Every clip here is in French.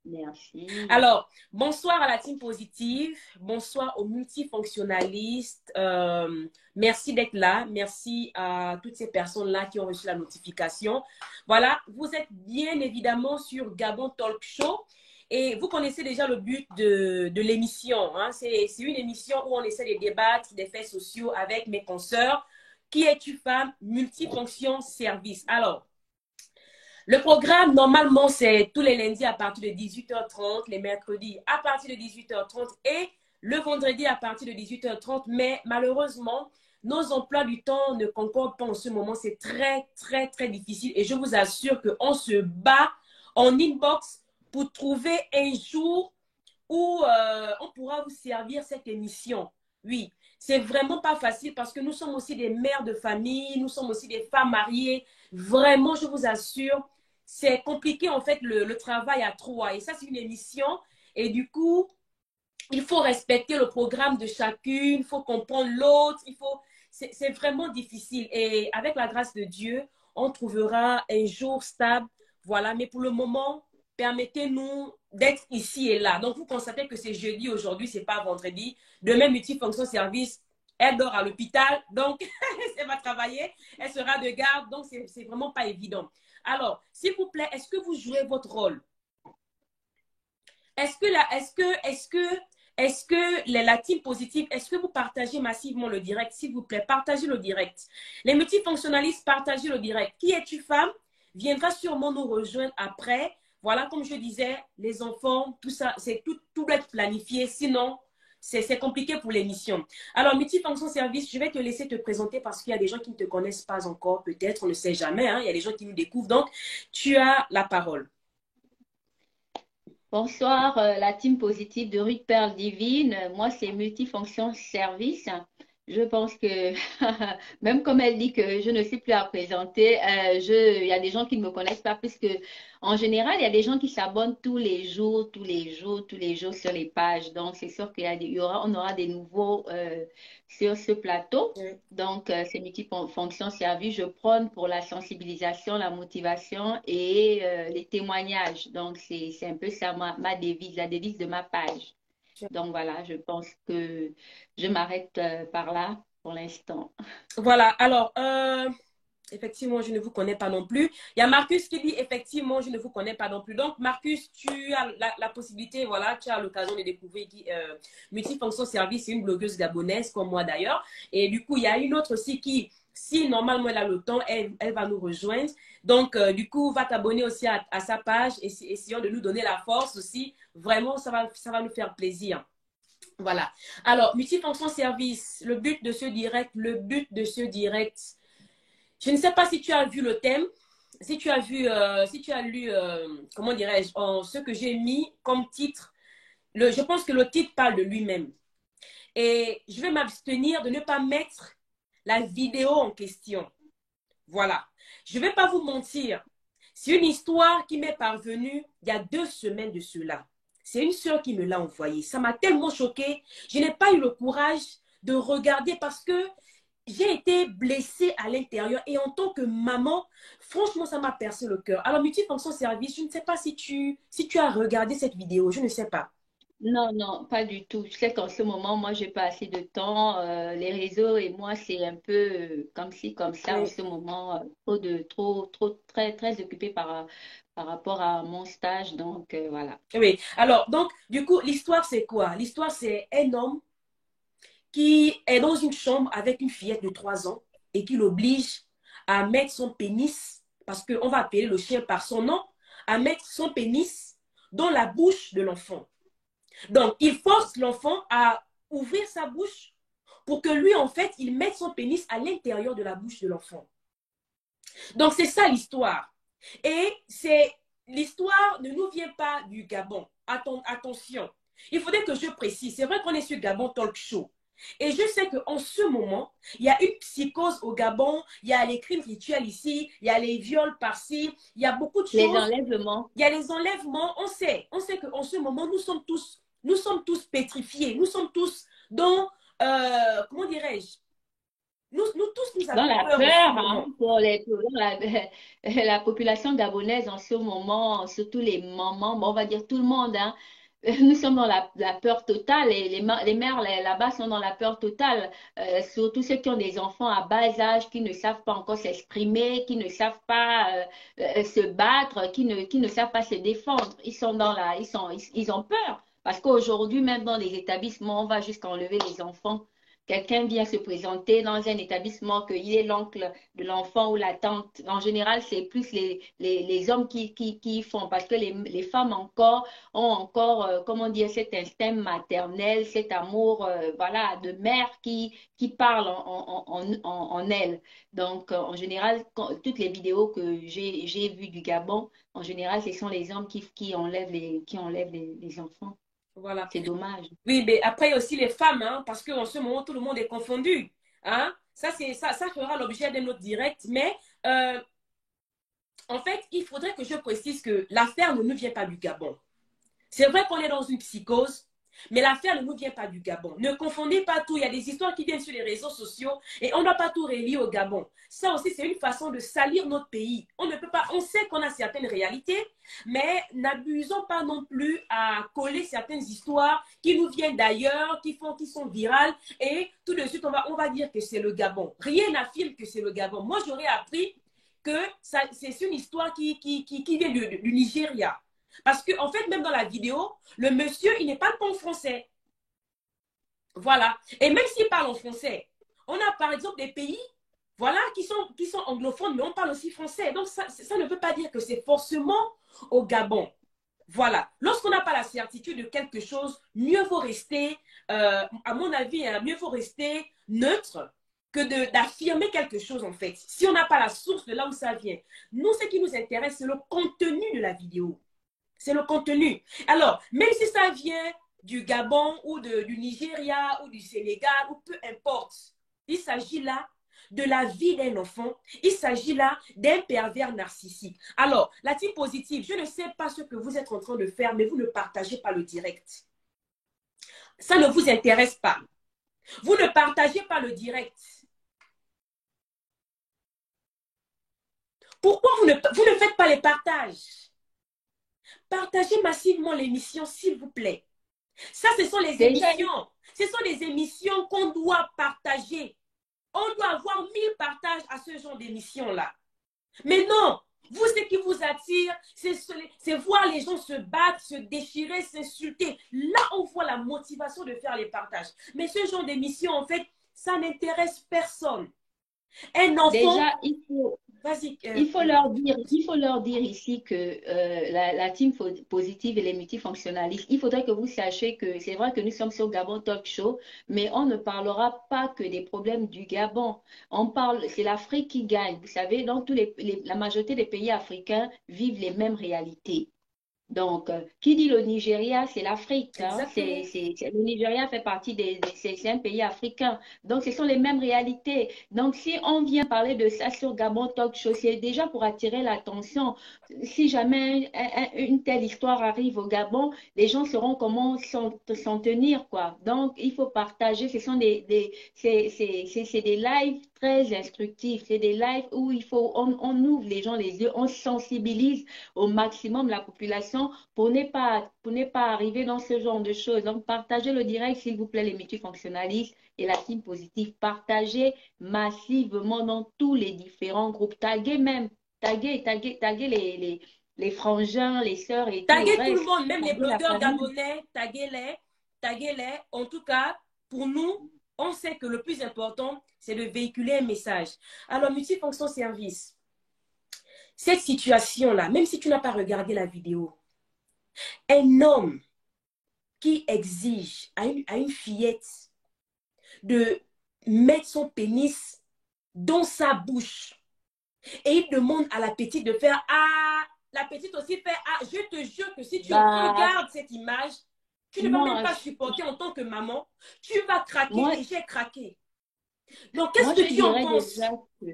Merci. Alors, bonsoir à la team positive, bonsoir aux multifonctionnalistes. Merci d'être là. Merci à toutes ces personnes-là qui ont reçu la notification. Voilà, vous êtes bien évidemment sur Gabon Talk Show. Et vous connaissez déjà le but de l'émission. Hein? C'est une émission où on essaie de débattre des faits sociaux avec mes consoeurs. Qui es-tu, femme? Multifonction service. Alors, le programme, normalement, c'est tous les lundis à partir de 18h30, les mercredis à partir de 18h30 et le vendredi à partir de 18h30. Mais malheureusement, nos emplois du temps ne concordent pas en ce moment. C'est très, très, très difficile. Et je vous assure qu'on se bat en inbox pour trouver un jour où on pourra vous servir cette émission. Oui, c'est vraiment pas facile parce que nous sommes aussi des mères de famille, nous sommes aussi des femmes mariées. Vraiment, je vous assure, c'est compliqué en fait le travail à trois. Et ça, c'est une émission. Et du coup, il faut respecter le programme de chacune, il faut comprendre l'autre, c'est vraiment difficile. Et avec la grâce de Dieu, on trouvera un jour stable. Voilà, mais pour le moment, permettez-nous d'être ici et là. Donc, vous constatez que c'est jeudi aujourd'hui, c'est pas vendredi. Demain, multifonction service, elle dort à l'hôpital, donc elle va travailler, elle sera de garde, donc c'est vraiment pas évident. Alors, s'il vous plaît, est-ce que vous jouez votre rôle? Est-ce que la team positive, est-ce que vous partagez massivement le direct? S'il vous plaît, partagez le direct. Les multifonctionnalistes, partagez le direct. Qui es-tu, femme? Viendra sûrement nous rejoindre après. Voilà, comme je disais, les enfants, tout ça, tout doit être planifié. Sinon, c'est compliqué pour l'émission. Alors, multifonction service, je vais te laisser te présenter parce qu'il y a des gens qui ne te connaissent pas encore, peut-être, on ne sait jamais. Hein, il y a des gens qui nous découvrent. Donc, tu as la parole. Bonsoir, la team positive de Ruth Perle Divine. Moi, c'est Multifonction Service. Je pense que, même comme elle dit que je ne sais plus à présenter, il y a des gens qui ne me connaissent pas, puisque en général, il y a des gens qui s'abonnent tous les jours, tous les jours, tous les jours sur les pages. Donc, c'est sûr on aura des nouveaux sur ce plateau. Donc, c'est multifonction service. Je prône pour la sensibilisation, la motivation et les témoignages. Donc, c'est un peu ça ma devise, la devise de ma page. Donc, voilà, je pense que je m'arrête par là pour l'instant. Voilà, alors, effectivement, je ne vous connais pas non plus. Il y a Marcus qui dit, effectivement, je ne vous connais pas non plus. Donc, Marcus, tu as la possibilité, voilà, tu as l'occasion de découvrir Multifonction Service, c'est une blogueuse gabonaise, comme moi d'ailleurs. Et du coup, il y a une autre aussi qui, si normalement elle a le temps, elle va nous rejoindre. Donc, du coup, va t'abonner aussi à sa page et essayons de nous donner la force aussi. Vraiment, ça va nous faire plaisir. Voilà. Alors, multifonction service, le but de ce direct, je ne sais pas si tu as vu le thème, si tu as vu, si tu as lu, comment dirais-je, ce que j'ai mis comme titre. Je pense que le titre parle de lui-même. Et je vais m'abstenir de ne pas mettre la vidéo en question. Voilà. Je ne vais pas vous mentir. C'est une histoire qui m'est parvenue il y a 2 semaines de cela. C'est une sœur qui me l'a envoyée. Ça m'a tellement choquée. Je n'ai pas eu le courage de regarder parce que j'ai été blessée à l'intérieur. Et en tant que maman, franchement, ça m'a percé le cœur. Alors, multifonction service, je ne sais pas si tu as regardé cette vidéo. Je ne sais pas. Non, non, pas du tout. Je sais qu'en ce moment, moi, j'ai pas assez de temps. Les réseaux et moi, c'est un peu comme ci, comme ça en Oui. ce moment. Trop, très, très occupée par rapport à mon stage. Donc, voilà. Oui. Alors, donc, du coup, l'histoire, c'est quoi? L'histoire, c'est un homme qui est dans une chambre avec une fillette de 3 ans et qui l'oblige à mettre son pénis, parce qu'on va appeler le chien par son nom, à mettre son pénis dans la bouche de l'enfant. Donc, il force l'enfant à ouvrir sa bouche pour que lui, en fait, il mette son pénis à l'intérieur de la bouche de l'enfant. Donc, c'est ça l'histoire. Et l'histoire ne nous vient pas du Gabon. Attention. Il faudrait que je précise. C'est vrai qu'on est sur Gabon Talk Show. Et je sais qu'en ce moment, il y a une psychose au Gabon, il y a les crimes rituels ici, il y a les viols par-ci, il y a beaucoup de Les choses. enlèvements. Il y a les enlèvements. On sait qu'en ce moment, nous sommes tous pétrifiés. Nous sommes tous dans, comment dirais-je, Nous tous, nous Dans avons la peur en ce peur, hein, moment. pour la, la population gabonaise en ce moment, surtout les mamans, bon, on va dire tout le monde, hein, nous sommes dans la peur totale et les mères là-bas sont dans la peur totale, surtout ceux qui ont des enfants à bas âge, qui ne savent pas encore s'exprimer, qui ne savent pas se battre, qui ne savent pas se défendre. Ils sont dans ils ont peur. Parce qu'aujourd'hui, même dans les établissements, on va jusqu'à enlever les enfants. Quelqu'un vient se présenter dans un établissement, qu'il est l'oncle de l'enfant ou la tante. En général, c'est plus les hommes qui font, parce que les femmes encore ont encore, comment dire, cet instinct maternel, cet amour, voilà, de mère qui parle en elles. Donc, en général, toutes les vidéos que j'ai vues du Gabon, en général, ce sont les hommes qui enlèvent les enfants. Voilà. C'est dommage. Oui, mais après, il y a aussi les femmes, hein, parce qu'en ce moment, tout le monde est confondu. Hein? Ça fera l'objet d'un autre direct. Mais euh, en fait, il faudrait que je précise que l'affaire ne nous vient pas du Gabon. C'est vrai qu'on est dans une psychose, mais l'affaire ne nous vient pas du Gabon. Ne confondez pas tout. Il y a des histoires qui viennent sur les réseaux sociaux et on ne doit pas tout relier au Gabon. Ça aussi, c'est une façon de salir notre pays. On ne peut pas, on sait qu'on a certaines réalités, mais n'abusons pas non plus à coller certaines histoires qui nous viennent d'ailleurs, qui sont virales et tout de suite, on va dire que c'est le Gabon. Rien n'affirme que c'est le Gabon. Moi, j'aurais appris que c'est une histoire qui vient du Nigeria. Parce qu'en fait, même dans la vidéo, le monsieur, il n'est pas le bon français. Voilà. Et même s'il parle en français, on a par exemple des pays, voilà, qui sont anglophones, mais on parle aussi français. Donc, ça ne veut pas dire que c'est forcément au Gabon. Voilà. Lorsqu'on n'a pas la certitude de quelque chose, mieux vaut rester, à mon avis, hein, mieux vaut rester neutre que d'affirmer quelque chose, en fait. Si on n'a pas la source de là où ça vient. Nous, ce qui nous intéresse, c'est le contenu de la vidéo. C'est le contenu. Alors, même si ça vient du Gabon ou du Nigeria ou du Sénégal ou peu importe, il s'agit là de la vie d'un enfant. Il s'agit là d'un pervers narcissique. Alors, la team positive, je ne sais pas ce que vous êtes en train de faire, mais vous ne partagez pas le direct. Ça ne vous intéresse pas. Vous ne partagez pas le direct. Pourquoi vous ne faites pas les partages? Partagez massivement l'émission, s'il vous plaît. Ça, ce sont les Déjà, émissions. Ce sont des émissions qu'on doit partager. On doit avoir 1000 partages à ce genre d'émissions-là. Mais non, vous, ce qui vous attire, c'est voir les gens se battre, se déchirer, s'insulter. Là, on voit la motivation de faire les partages. Mais ce genre d'émission, en fait, ça n'intéresse personne. Un enfant, déjà, vas-y. il faut leur dire ici que la team positive et les multifonctionnalistes, il faudrait que vous sachiez que c'est vrai que nous sommes sur Gabon Talk Show, mais on ne parlera pas que des problèmes du Gabon. On parle, c'est l'Afrique qui gagne. Vous savez, dans la majorité des pays africains vivent les mêmes réalités. Donc, qui dit le Nigeria, c'est l'Afrique. Hein. Exactement. Le Nigeria fait partie c'est un pays africain. Donc, ce sont les mêmes réalités. Donc, si on vient parler de ça sur Gabon Talk Show, c'est déjà pour attirer l'attention. Si jamais une telle histoire arrive au Gabon, les gens sauront comment s'en tenir, quoi. Donc, il faut partager. Ce sont c'est des lives très instructifs. C'est des lives où on ouvre les gens les yeux, on sensibilise au maximum la population pour ne pas arriver dans ce genre de choses. Donc, partagez le direct, s'il vous plaît, les multifonctionnalistes et la team positive. Partagez massivement dans tous les différents groupes. Taguez même, taguez les frangins, les sœurs et tout le Taguez tout le reste. monde, même les Taguez la blogueurs famille. gabonais, taguez-les, taguez-les. En tout cas, pour nous, on sait que le plus important, c'est de véhiculer un message. Alors, multifonction service, cette situation-là, même si tu n'as pas regardé la vidéo, un homme qui exige à une fillette de mettre son pénis dans sa bouche et il demande à la petite de faire Ah, la petite aussi fait Ah. Je te jure que si tu Bah, regardes cette image, tu ne vas même moi, pas supporter en tant que maman. Tu vas craquer moi, et j'ai craqué. Donc, qu'est-ce Moi, que je tu en dirais déjà penses? que,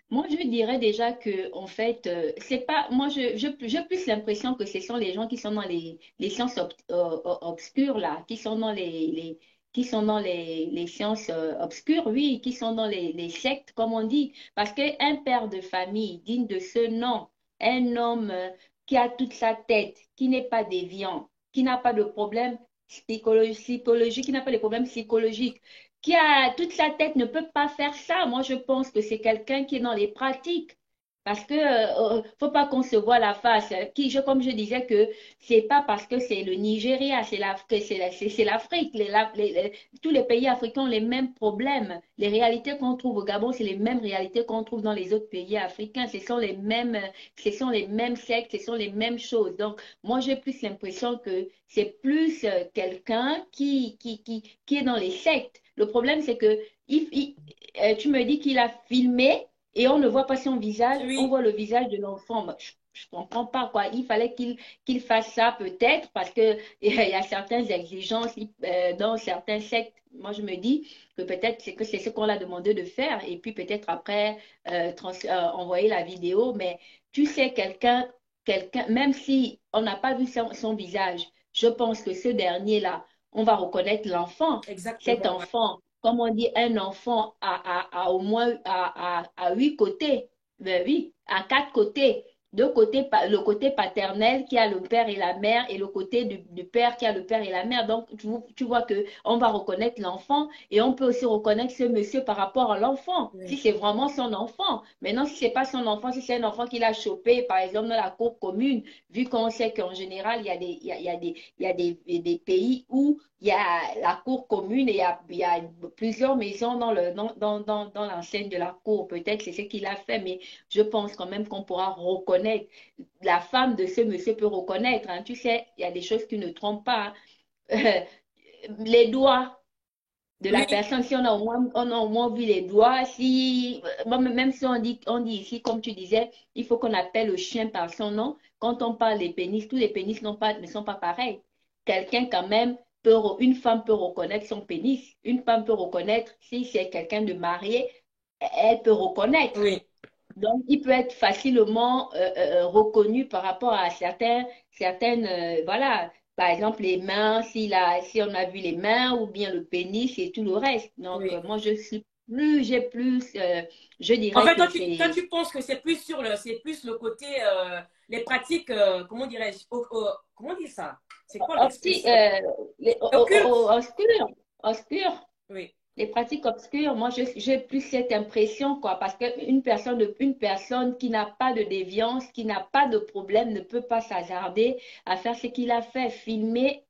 moi, je dirais déjà que, en fait, c'est pas, moi, j'ai plus l'impression que ce sont les gens qui sont dans les sciences obscures, là, qui sont dans qui sont dans les sciences obscures, oui, qui sont dans les sectes, comme on dit. Parce qu'un père de famille digne de ce nom, un homme qui a toute sa tête, qui n'est pas déviant, qui n'a pas de problème psychologique, qui n'a pas de problème psychologique, qui a toute sa tête, ne peut pas faire ça. Moi, je pense que c'est quelqu'un qui est dans les pratiques. Parce que faut pas qu'on se voit la face. Comme je disais que c'est pas parce que c'est le Nigeria, c'est l'Afrique. Tous les pays africains ont les mêmes problèmes. Les réalités qu'on trouve au Gabon, c'est les mêmes réalités qu'on trouve dans les autres pays africains. Ce sont les mêmes sectes, ce sont les mêmes choses. Donc, moi, j'ai plus l'impression que c'est plus quelqu'un qui est dans les sectes. Le problème, c'est que tu me dis qu'il a filmé et on ne voit pas son visage, on Oui, voit le visage de l'enfant. Bah, je comprends pas quoi. Il fallait qu'il fasse ça peut-être parce que il y a certaines exigences dans certains sectes. Moi, je me dis que peut-être c'est ce qu'on l'a demandé de faire et puis peut-être après envoyer la vidéo. Mais tu sais, même si on n'a pas vu son visage, je pense que ce dernier-là, on va reconnaître l'enfant. Cet exactement. enfant, comme on dit, un enfant a au moins à 8 côtés. Ben oui, à 4 côtés. Deux côtés, le côté paternel qui a le père et la mère et le côté du père qui a le père et la mère. Donc, tu vois que on va reconnaître l'enfant et on peut aussi reconnaître ce monsieur par rapport à l'enfant, si Oui. c'est vraiment son enfant. Maintenant, si c'est pas son enfant, si c'est un enfant qu'il a chopé, par exemple, dans la cour commune, vu qu'on sait qu'en général, il y a des pays où il y a la cour commune et il y a plusieurs maisons dans l'enceinte de la cour. Peut-être c'est ce qu'il a fait, mais je pense quand même qu'on pourra reconnaître. La femme de ce monsieur peut reconnaître. Hein. Tu sais, il y a des choses qui ne trompent pas. Hein. Les doigts de la Oui, personne, si on a au moins vu les doigts, si, même si on dit ici, comme tu disais, il faut qu'on appelle le chien par son nom. Quand on parle des pénis, tous les pénis ne sont pas pareils. Quelqu'un quand même une femme peut reconnaître son pénis. Une femme peut reconnaître, si c'est quelqu'un de marié, elle peut reconnaître. oui. Donc, il peut être facilement reconnu par rapport à certaines, voilà, par exemple les mains, si on a vu les mains ou bien le pénis et tout le reste. Donc, Oui. moi, je En dirais fait, que toi, c'est tu penses que c'est plus le côté, les pratiques, comment dirais-je, comment on dit ça? C'est quoi opti, l'expression? Occulte? obscur, obscur. Oui, Les pratiques obscures, moi, j'ai plus cette impression, quoi, parce une personne qui n'a pas de déviance, qui n'a pas de problème, ne peut pas s'hasarder à faire ce qu'il a fait, filmer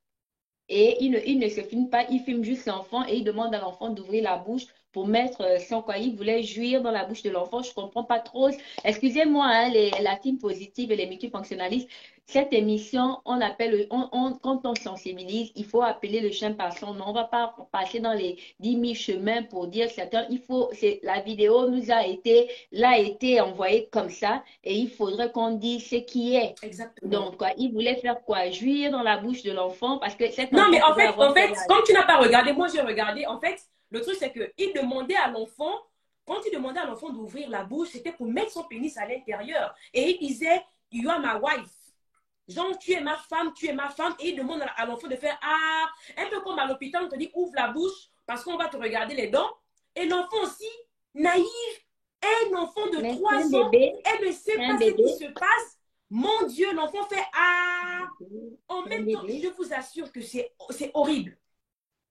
et il ne se filme pas, il filme juste l'enfant et il demande à l'enfant d'ouvrir la bouche pour mettre son quoi. Il voulait jouir dans la bouche de l'enfant. Je ne comprends pas trop. Excusez-moi, hein, la team positive et les multifonctionnalistes. Cette émission, quand on sensibilise, il faut appeler le chien par son nom. On ne va pas passer dans les 10 000 chemins pour dire certains. La vidéo l'a été envoyée comme ça et il faudrait qu'on dise ce qui est. exactement. Donc, quoi, il voulait faire quoi? Jouir dans la bouche de l'enfant parce que cet Non, mais enfant pouvait avoir en quel fait, âge? comme tu n'as pas regardé, moi j'ai regardé. En fait, le truc c'est que il demandait à l'enfant, quand il demandait à l'enfant d'ouvrir la bouche, c'était pour mettre son pénis à l'intérieur. Et il disait, You are my wife. Genre, tu es ma femme, tu es ma femme. Et il demande à l'enfant de faire Ah, un peu comme à l'hôpital, on te dit ouvre la bouche parce qu'on va te regarder les dents. Et l'enfant aussi, naïf, un enfant de Mais c'est 3 un ans, bébé, elle ne sait c'est un pas ce qui bébé, se passe. Mon Dieu, l'enfant fait Ah. En c'est un même temps, bébé. je vous assure que c'est horrible.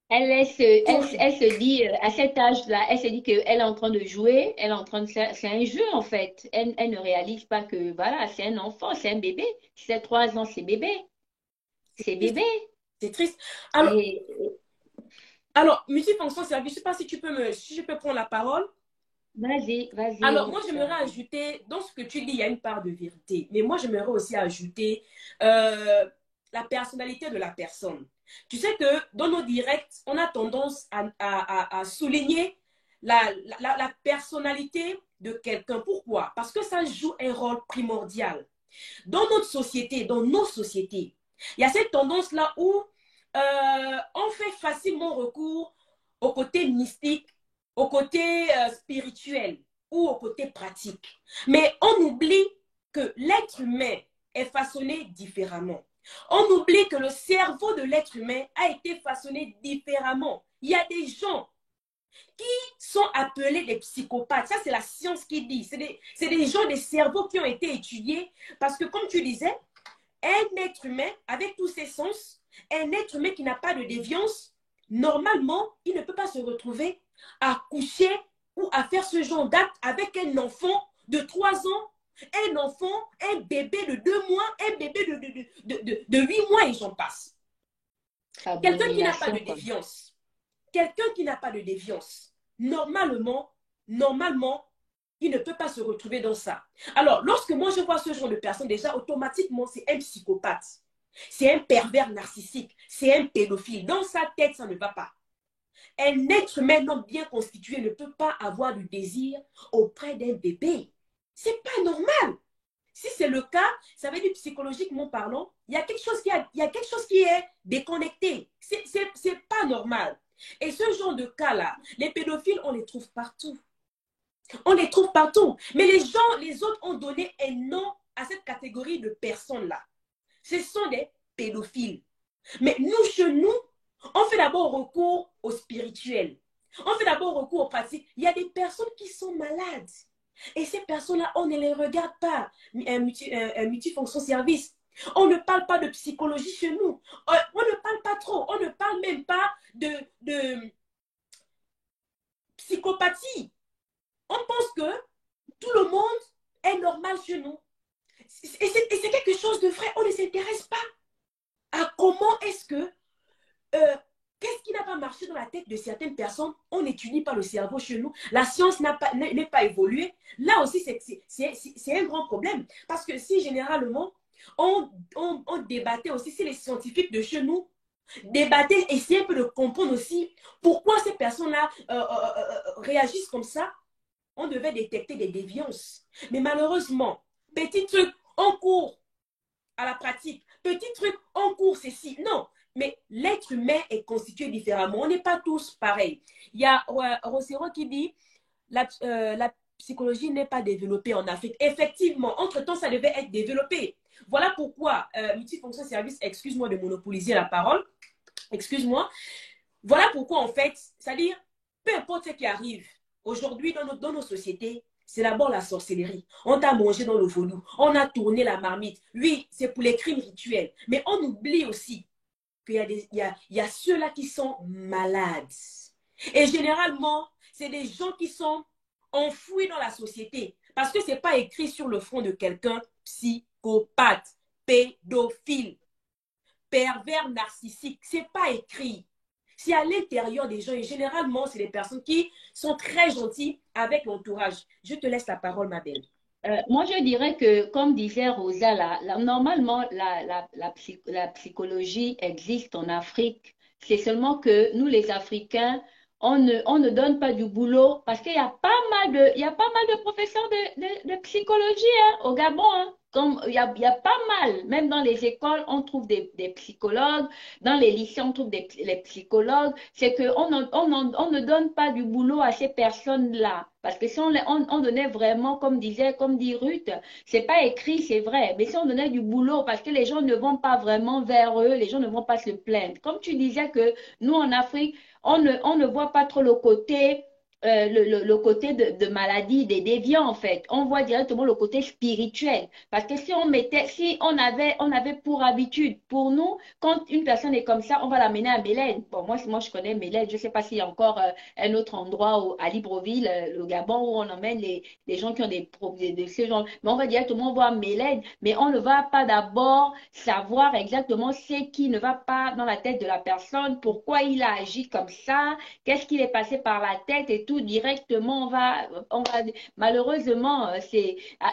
Elle se dit, à cet âge-là, elle se dit qu'elle est en train de jouer, elle est en train de faire, c'est un jeu en fait. Elle ne réalise pas que, voilà, c'est un enfant, c'est un bébé. Si c'est 3 ans, c'est bébé. C'est C'est triste. bébé. C'est triste. Alors, Et multifonction service, je ne sais pas si je peux prendre la parole. vas-y, vas-y, Alors, on moi, j'aimerais t'écoute. ajouter, dans ce que tu dis, il y a une part de vérité. Mais moi, j'aimerais aussi ajouter euh, la personnalité de la personne. Tu sais que dans nos directs, on a tendance à souligner la personnalité de quelqu'un. Pourquoi? Parce que ça joue un rôle primordial. Dans notre société, dans nos sociétés, il y a cette tendance-là où on fait facilement recours au côté mystique, au côté spirituel ou au côté pratique. Mais on oublie que l'être humain est façonné différemment. On oublie que le cerveau de l'être humain a été façonné différemment. Il y a des gens qui sont appelés des psychopathes. Ça, c'est la science qui dit. C'est des gens, des cerveaux qui ont été étudiés. Parce que, comme tu disais, un être humain, avec tous ses sens, un être humain qui n'a pas de déviance, normalement, il ne peut pas se retrouver à coucher ou à faire ce genre d'acte avec un enfant de 3 ans, un enfant, un bébé de 2 mois, un bébé de 8 mois et j'en passe. Quelqu'un qui n'a pas de Abomination, quoi. déviance, quelqu'un qui n'a pas de déviance, normalement, il ne peut pas se retrouver dans ça. Alors, lorsque moi je vois ce genre de personne, déjà, automatiquement, c'est un psychopathe. C'est un pervers narcissique. C'est un pédophile. Dans sa tête, ça ne va pas. Un être humain non bien constitué ne peut pas avoir du désir auprès d'un bébé. C'est pas normal. Si c'est le cas, ça veut dire psychologiquement parlant, il y a quelque chose qui est déconnecté. C'est pas normal. Et ce genre de cas-là, les pédophiles, on les trouve partout. On les trouve partout. Mais les autres ont donné un nom à cette catégorie de personnes-là. Ce sont des pédophiles. Mais nous, chez nous, on fait d'abord recours au spirituel. On fait d'abord recours aux pratiques. Il y a des personnes qui sont malades. Et ces personnes-là, on ne les regarde pas. Un multifonction service. On ne parle pas de psychologie chez nous. On ne parle pas trop. On ne parle même pas de psychopathie. On pense que tout le monde est normal chez nous. Et c'est quelque chose de vrai. On ne s'intéresse pas à comment est-ce que qu'est-ce qui n'a pas marché dans la tête de certaines personnes? On n'étudie pas le cerveau chez nous. La science n'est pas évoluée. Là aussi, c'est un grand problème. Parce que si généralement, on débattait aussi, si les scientifiques de chez nous débattaient, essayaient un peu de comprendre aussi pourquoi ces personnes-là réagissent comme ça, on devait détecter des déviances. Mais malheureusement, petit truc, on court à la pratique. Petit truc, on court ceci. Non, mais l'être humain est constitué différemment. On n'est pas tous pareils. Il y a Rossero qui dit la psychologie n'est pas développée en Afrique. Effectivement, entre-temps, ça devait être développé. Voilà pourquoi multifonction service, excuse-moi de monopoliser la parole, excuse-moi. Voilà pourquoi, en fait, c'est-à-dire, peu importe ce qui arrive, aujourd'hui, dans nos sociétés, c'est d'abord la sorcellerie. On t'a mangé dans le vaudou. On a tourné la marmite. Oui, c'est pour les crimes rituels. Mais on oublie aussi qu'il y a ceux-là qui sont malades. Et généralement, c'est des gens qui sont enfouis dans la société. Parce que ce n'est pas écrit sur le front de quelqu'un psychopathe, pédophile, pervers narcissique. Ce n'est pas écrit. C'est à l'intérieur des gens et généralement, c'est des personnes qui sont très gentilles avec l'entourage. Je te laisse la parole, ma belle. Moi, je dirais que, comme disait Rosa, normalement, la psychologie existe en Afrique. C'est seulement que nous, les Africains, on ne donne pas du boulot parce qu'il y a pas mal il y a pas mal de professeurs de psychologie hein, au Gabon. Hein. Comme, il y a pas mal, même dans les écoles, on trouve des psychologues, dans les lycées, on trouve les psychologues. C'est qu'on on ne donne pas du boulot à ces personnes-là. Parce que si on donnait vraiment, comme dit Ruth, c'est pas écrit, c'est vrai, mais si on donnait du boulot, parce que les gens ne vont pas vraiment vers eux, les gens ne vont pas se plaindre. Comme tu disais que nous, en Afrique, on ne voit pas trop le côté, le côté de maladie, des déviants, en fait. On voit directement le côté spirituel. Parce que si on avait pour habitude, pour nous, quand une personne est comme ça, on va l'amener à Mélène. Bon, moi, je connais Mélène. Je sais pas s'il y a encore un autre endroit à Libreville, le Gabon, où on emmène les gens qui ont des problèmes de ce genre. Mais on va directement voir Mélène. Mais on ne va pas d'abord savoir exactement ce qui ne va pas dans la tête de la personne, pourquoi il a agi comme ça, qu'est-ce qu'il est passé par la tête et tout. Directement, malheureusement,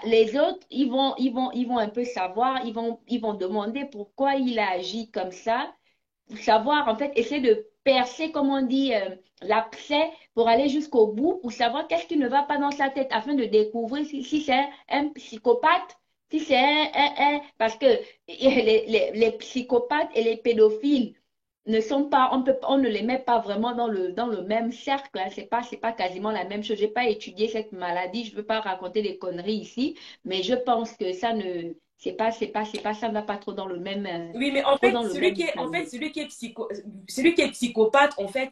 les autres, ils vont un peu savoir, ils vont demander pourquoi il a agi comme ça, pour savoir, en fait, essayer de percer, comme on dit, l'abcès pour aller jusqu'au bout, pour savoir qu'est-ce qui ne va pas dans sa tête, afin de découvrir si c'est un psychopathe, si c'est parce que les psychopathes et les pédophiles ne sont pas, on ne les met pas vraiment dans le même cercle, hein. C'est pas quasiment la même chose. J'ai pas étudié cette maladie, je veux pas raconter des conneries ici, mais je pense que ça ne va pas trop dans le même, Oui, mais en trop fait, dans le même palier. celui qui est psychopathe, en fait,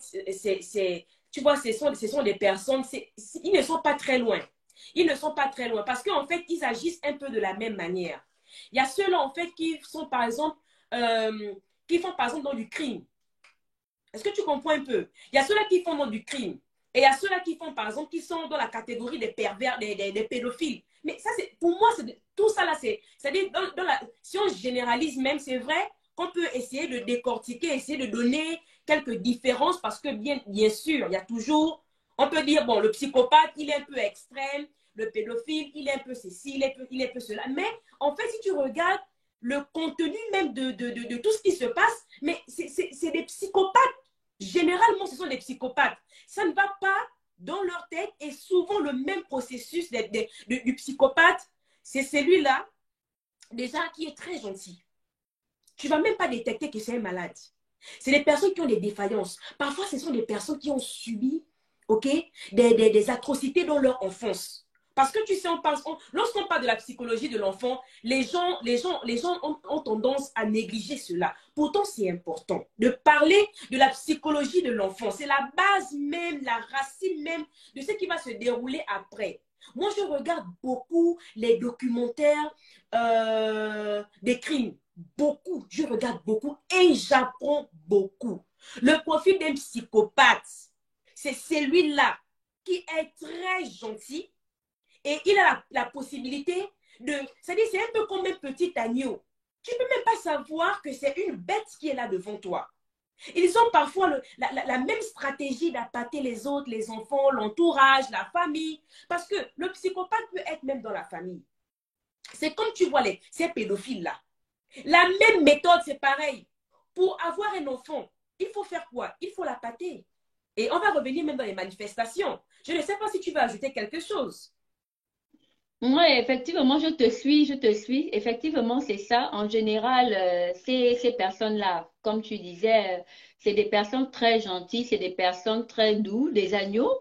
tu vois, ce sont des personnes, ils ne sont pas très loin. Ils ne sont pas très loin parce qu'en fait, ils agissent un peu de la même manière. Il y a ceux-là, en fait, qui sont, par exemple, qui font, par exemple, dans du crime. Est-ce que tu comprends un peu? Il y a ceux-là qui font dans du crime. Et il y a ceux-là qui font, par exemple, qui sont dans la catégorie des pervers, des pédophiles. Mais ça, c'est, pour moi, tout ça là, c'est-à-dire, si on généralise même, c'est vrai qu'on peut essayer de décortiquer, essayer de donner quelques différences parce que, bien sûr, il y a toujours, on peut dire, bon, le psychopathe, il est un peu extrême, le pédophile, il est un peu ceci, il est un peu cela. Mais en fait, si tu regardes le contenu même de tout ce qui se passe, mais c'est des psychopathes. Généralement, ce sont des psychopathes. Ça ne va pas dans leur tête et souvent le même processus du psychopathe, c'est celui-là, déjà, qui est très gentil. Tu ne vas même pas détecter que c'est un malade. C'est des personnes qui ont des défaillances. Parfois, ce sont des personnes qui ont subi, ok, des atrocités dans leur enfance. Parce que tu sais, lorsqu'on parle de la psychologie de l'enfant, les gens ont tendance à négliger cela. Pourtant, c'est important de parler de la psychologie de l'enfant. C'est la base même, la racine même de ce qui va se dérouler après. Moi, je regarde beaucoup les documentaires des crimes. Beaucoup. Je regarde beaucoup et j'apprends beaucoup. Le profil d'un psychopathe, c'est celui-là qui est très gentil et il a la possibilité de... C'est-à-dire, c'est un peu comme un petit agneau. Tu ne peux même pas savoir que c'est une bête qui est là devant toi. Ils ont parfois la même stratégie d'appâter les autres, les enfants, l'entourage, la famille. Parce que le psychopathe peut être même dans la famille. C'est comme tu vois ces pédophiles-là. La même méthode, c'est pareil. Pour avoir un enfant, il faut faire quoi? Il faut l'appâter. Et on va revenir même dans les manifestations. Je ne sais pas si tu veux ajouter quelque chose. Oui, effectivement, je te suis. Effectivement, c'est ça. En général, ces personnes-là, comme tu disais, c'est des personnes très gentilles, c'est des personnes très douces, des agneaux,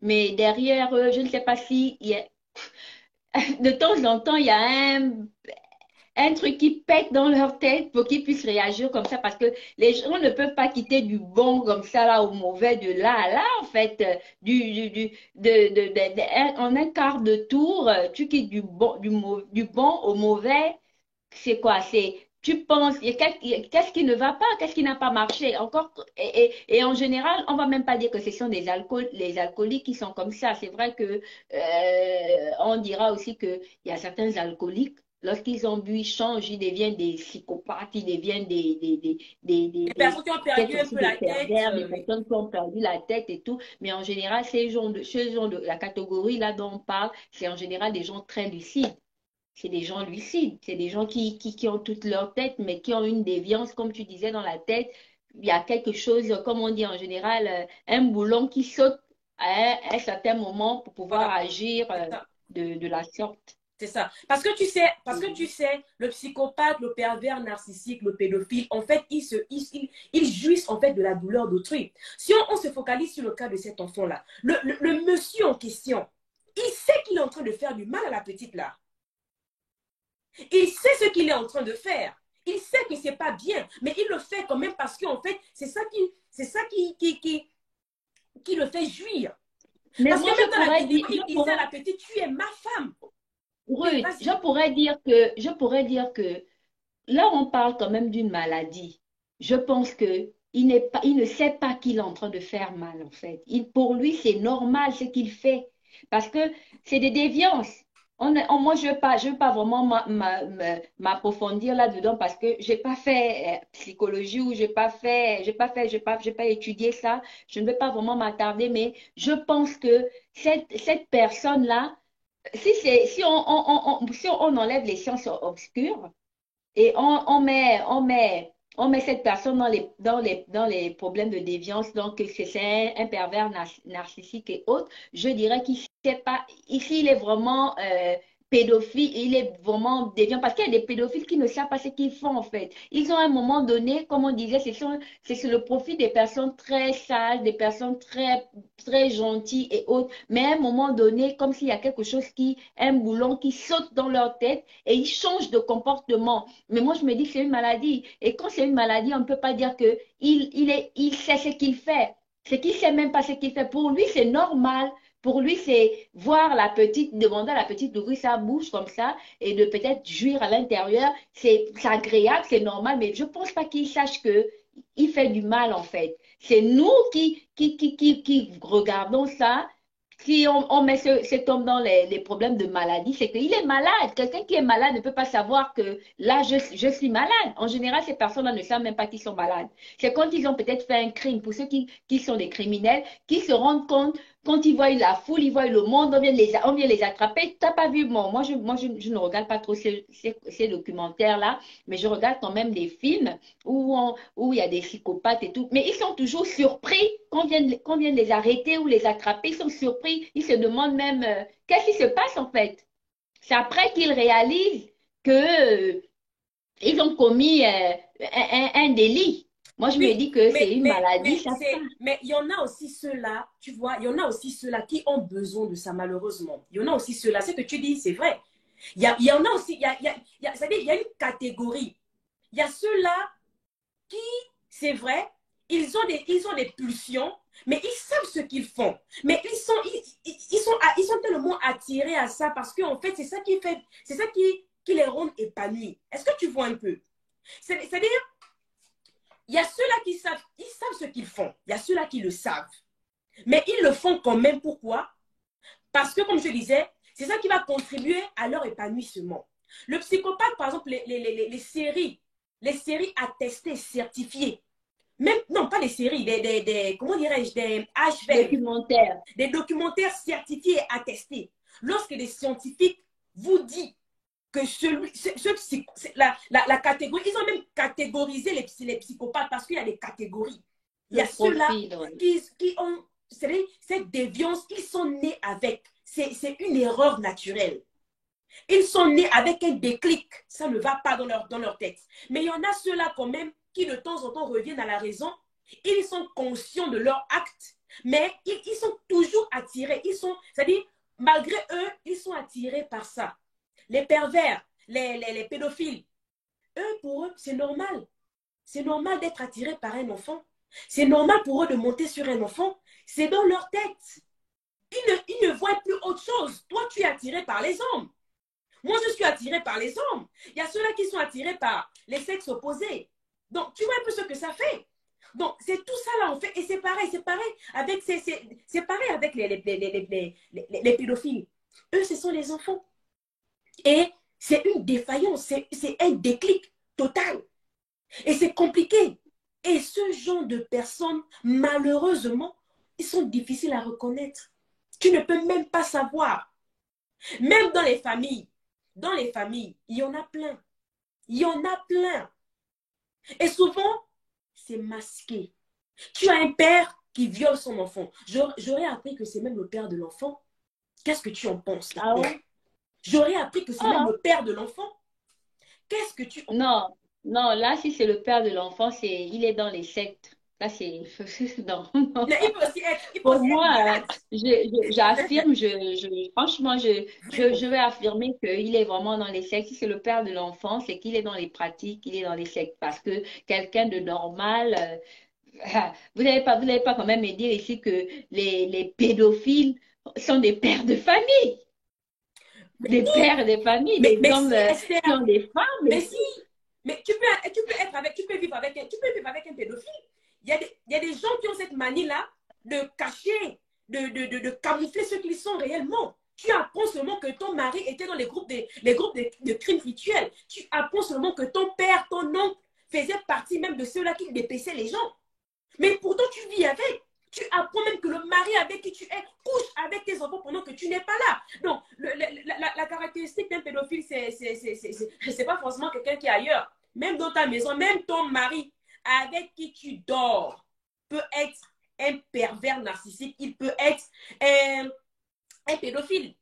mais derrière eux, je ne sais pas si de temps en temps, il y a un truc qui pète dans leur tête pour qu'ils puissent réagir comme ça parce que les gens ne peuvent pas quitter du bon comme ça là au mauvais de là à là en fait en un quart de tour tu quittes du bon au mauvais c'est quoi c'est tu penses qu'est-ce qui ne va pas qu'est-ce qui n'a pas marché encore et en général on va même pas dire que ce sont les alcooliques qui sont comme ça c'est vrai que on dira aussi que il y a certains alcooliques lorsqu'ils ont bu, ils changent, ils deviennent des psychopathes, ils deviennent Les personnes qui ont perdu peut-être un aussi peu des la tête, pervers, des oui. personnes qui ont perdu la tête et tout. Mais en général, ces gens de la catégorie là dont on parle, c'est en général des gens très lucides. C'est des gens lucides, c'est des gens qui ont toute leur tête, mais qui ont une déviance, comme tu disais, dans la tête. Il y a quelque chose, comme on dit en général, un boulon qui saute à un certain moment pour pouvoir Voilà, agir c'est ça. de la sorte. C'est ça. Parce que tu sais, le psychopathe, le pervers narcissique, le pédophile, en fait, ils jouissent en fait de la douleur d'autrui. Si on se focalise sur le cas de cet enfant-là, le monsieur en question, il sait qu'il est en train de faire du mal à la petite là. Il sait ce qu'il est en train de faire. Il sait que c'est pas bien, mais il le fait quand même parce qu'en fait, c'est ça qui le fait jouir. Mais Parce que moi, même dans la vidéo, il disait à la petite, tu es ma femme. Oui, Ruth, vas-y. je pourrais dire que là, on parle quand même d'une maladie. Je pense que il ne sait pas qu'il est en train de faire mal, en fait. Pour lui, c'est normal ce qu'il fait. Parce que c'est des déviances. Moi, je veux pas vraiment m'approfondir là-dedans parce que j'ai pas fait psychologie ou j'ai pas étudié ça. Je ne veux pas vraiment m'attarder, mais je pense que cette personne-là, si on enlève les sciences obscures, et on met cette personne dans les problèmes de déviance, donc que c'est un pervers narcissique et autres, je dirais qu'il sait pas, ici il est vraiment pédophile, il est vraiment déviant parce qu'il y a des pédophiles qui ne savent pas ce qu'ils font en fait. Ils ont à un moment donné, comme on disait, c'est le profit des personnes très sages, des personnes très gentilles et autres. Mais à un moment donné, comme s'il y a quelque chose un boulon qui saute dans leur tête et ils changent de comportement. Mais moi, je me dis que c'est une maladie. Et quand c'est une maladie, on ne peut pas dire que il sait ce qu'il fait. C'est qu'il sait même pas ce qu'il fait. Pour lui, c'est normal. Pour lui, c'est voir la petite, demander à la petite d'ouvrir sa bouche comme ça et de peut-être jouir à l'intérieur. C'est agréable, c'est normal, mais je pense pas qu'il sache que il fait du mal en fait. C'est nous qui regardons ça. Si on met cet homme dans les problèmes de maladie, c'est qu'il est malade. Quelqu'un qui est malade ne peut pas savoir que là, je suis malade. En général, ces personnes-là ne savent même pas qu'ils sont malades. C'est quand ils ont peut-être fait un crime, pour ceux qui sont des criminels, qui se rendent compte quand ils voient la foule, ils voient le monde, on vient les attraper. T'as pas vu, bon, je ne regarde pas trop ces documentaires-là, mais je regarde quand même des films où il y a des psychopathes et tout. Mais ils sont toujours surpris qu'on vienne les arrêter ou les attraper. Ils sont surpris. Ils se demandent même qu'est-ce qui se passe en fait. C'est après qu'ils réalisent que ils ont commis un délit. Moi, je me Oui, dis que c'est une maladie, ça. mais il y en a aussi ceux-là, tu vois, il y en a aussi ceux-là qui ont besoin de ça, malheureusement. Il y en a aussi ceux-là, ce que tu dis, c'est vrai. Il y en a aussi, c'est-à-dire, il y a une catégorie. Il y a ceux-là qui, c'est vrai, ils ont des pulsions, mais ils savent ce qu'ils font. Mais ils sont tellement attirés à ça parce qu'en fait, c'est ça qui les rend épanouis. Est-ce que tu vois un peu? C'est-à-dire, il y a ceux-là ils savent ce qu'ils font. Il y a ceux-là qui le savent. Mais ils le font quand même. Pourquoi? Parce que, comme je disais, c'est ça qui va contribuer à leur épanouissement. Le psychopathe, par exemple, les séries attestées, certifiées, même, non, pas les séries, comment dirais-je, des HVL, Documentaire. des documentaires certifiés et attestés. Lorsque les scientifiques vous disent que la catégorie, ils ont même catégorisé les psychopathes parce qu'il y a des catégories. Il y a ceux-là qui ont cette déviance, ils sont nés avec. C'est une erreur naturelle. Ils sont nés avec un déclic. Ça ne va pas dans leur tête. Mais il y en a ceux-là quand même qui de temps en temps reviennent à la raison. Ils sont conscients de leur acte, mais ils sont toujours attirés. C'est-à-dire, malgré eux, ils sont attirés par ça. Les pervers, les pédophiles, eux, pour eux, c'est normal. C'est normal d'être attiré par un enfant. C'est normal pour eux de monter sur un enfant. C'est dans leur tête. Ils ne voient plus autre chose. Toi, tu es attiré par les hommes. Moi, je suis attiré par les hommes. Il y a ceux-là qui sont attirés par les sexes opposés. Donc, tu vois un peu ce que ça fait. Donc, c'est tout ça là, en fait. Et c'est pareil avec les pédophiles. Eux, ce sont les enfants. Et c'est une défaillance, c'est un déclic total. Et c'est compliqué. Et ce genre de personnes, malheureusement, ils sont difficiles à reconnaître. Tu ne peux même pas savoir. Même dans les familles, il y en a plein. Il y en a plein. Et souvent, c'est masqué. Tu as un père qui viole son enfant. J'aurais appris que c'est même le père de l'enfant. Qu'est-ce que tu en penses là? Ah ouais? J'aurais appris que c'est même Ah, le père de l'enfant. Qu'est-ce que tu... non, non, là, si c'est le père de l'enfant, il est dans les sectes. Là, c'est, non, non. Il peut Pour aussi être moi, malade. j'affirme, franchement, je vais affirmer qu'il est vraiment dans les sectes. Si c'est le père de l'enfant, c'est qu'il est dans les pratiques, il est dans les sectes. Parce que quelqu'un de normal, vous n'avez pas quand même me dire ici que les pédophiles sont des pères de famille, des pères de famille, des Mais hommes si, Esther, qui ont des femmes mais et si, tout. mais tu peux vivre avec un pédophile. Il y a des gens qui ont cette manie-là de cacher, de camoufler ce qu'ils sont réellement. Tu apprends seulement que ton mari était dans les groupes de crimes rituels. Tu apprends seulement que ton père, ton oncle faisait partie même de ceux-là qui dépêchaient les gens. Mais pourtant, tu vis avec. Tu apprends même que le mari avec qui tu es couche avec tes enfants pendant que tu n'es pas là. Donc, la caractéristique d'un pédophile, c'est pas forcément quelqu'un qui est ailleurs. Même dans ta maison, même ton mari avec qui tu dors peut être un pervers narcissique. Il peut être un pédophile.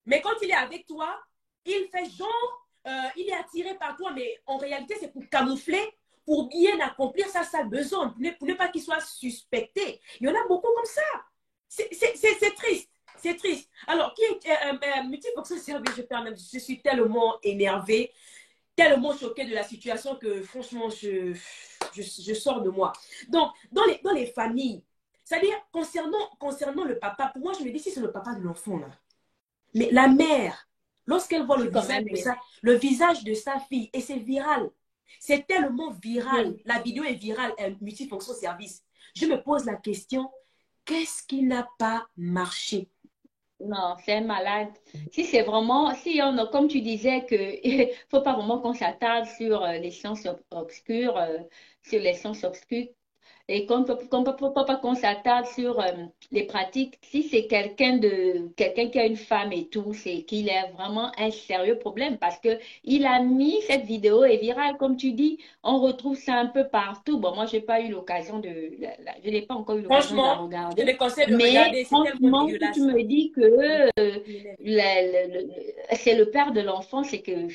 Mais quand il est avec toi, il fait genre, il est attiré par toi, mais en réalité, c'est pour camoufler, pour bien accomplir sa sale besoin, pour ne pas qu'il soit suspecté. Il y en a beaucoup comme ça. C'est triste. C'est triste. Alors, qui est multifonction service, je suis tellement énervée, tellement choquée de la situation que franchement, je sors de moi. Donc, dans les familles, c'est-à-dire concernant le papa, pour moi, je me dis si c'est le papa de l'enfant, là. Mais la mère, lorsqu'elle voit Je suis quand même... le visage de sa fille, et c'est viral, c'est tellement viral, Oui. la vidéo est virale, multifonction service. Je me pose la question, qu'est-ce qui n'a pas marché? Non, c'est un malade. Si c'est vraiment, si on a, comme tu disais, que faut pas vraiment qu'on s'attarde sur les sciences obscures, sur les sciences obscures, et qu'on peut pas qu'on s'attarde sur les pratiques. Si c'est quelqu'un qui a une femme et tout, c'est qu'il a vraiment un sérieux problème parce que il a mis cette vidéo est virale, comme tu dis. On retrouve ça un peu partout. Bon, moi, j'ai pas eu l'occasion je n'ai pas encore eu l'occasion de la Franchement, je regarder. te conseille de Mais regarder, c'est tellement franchement, si tu dégueulasse. me dis que c'est le père de l'enfant, c'est que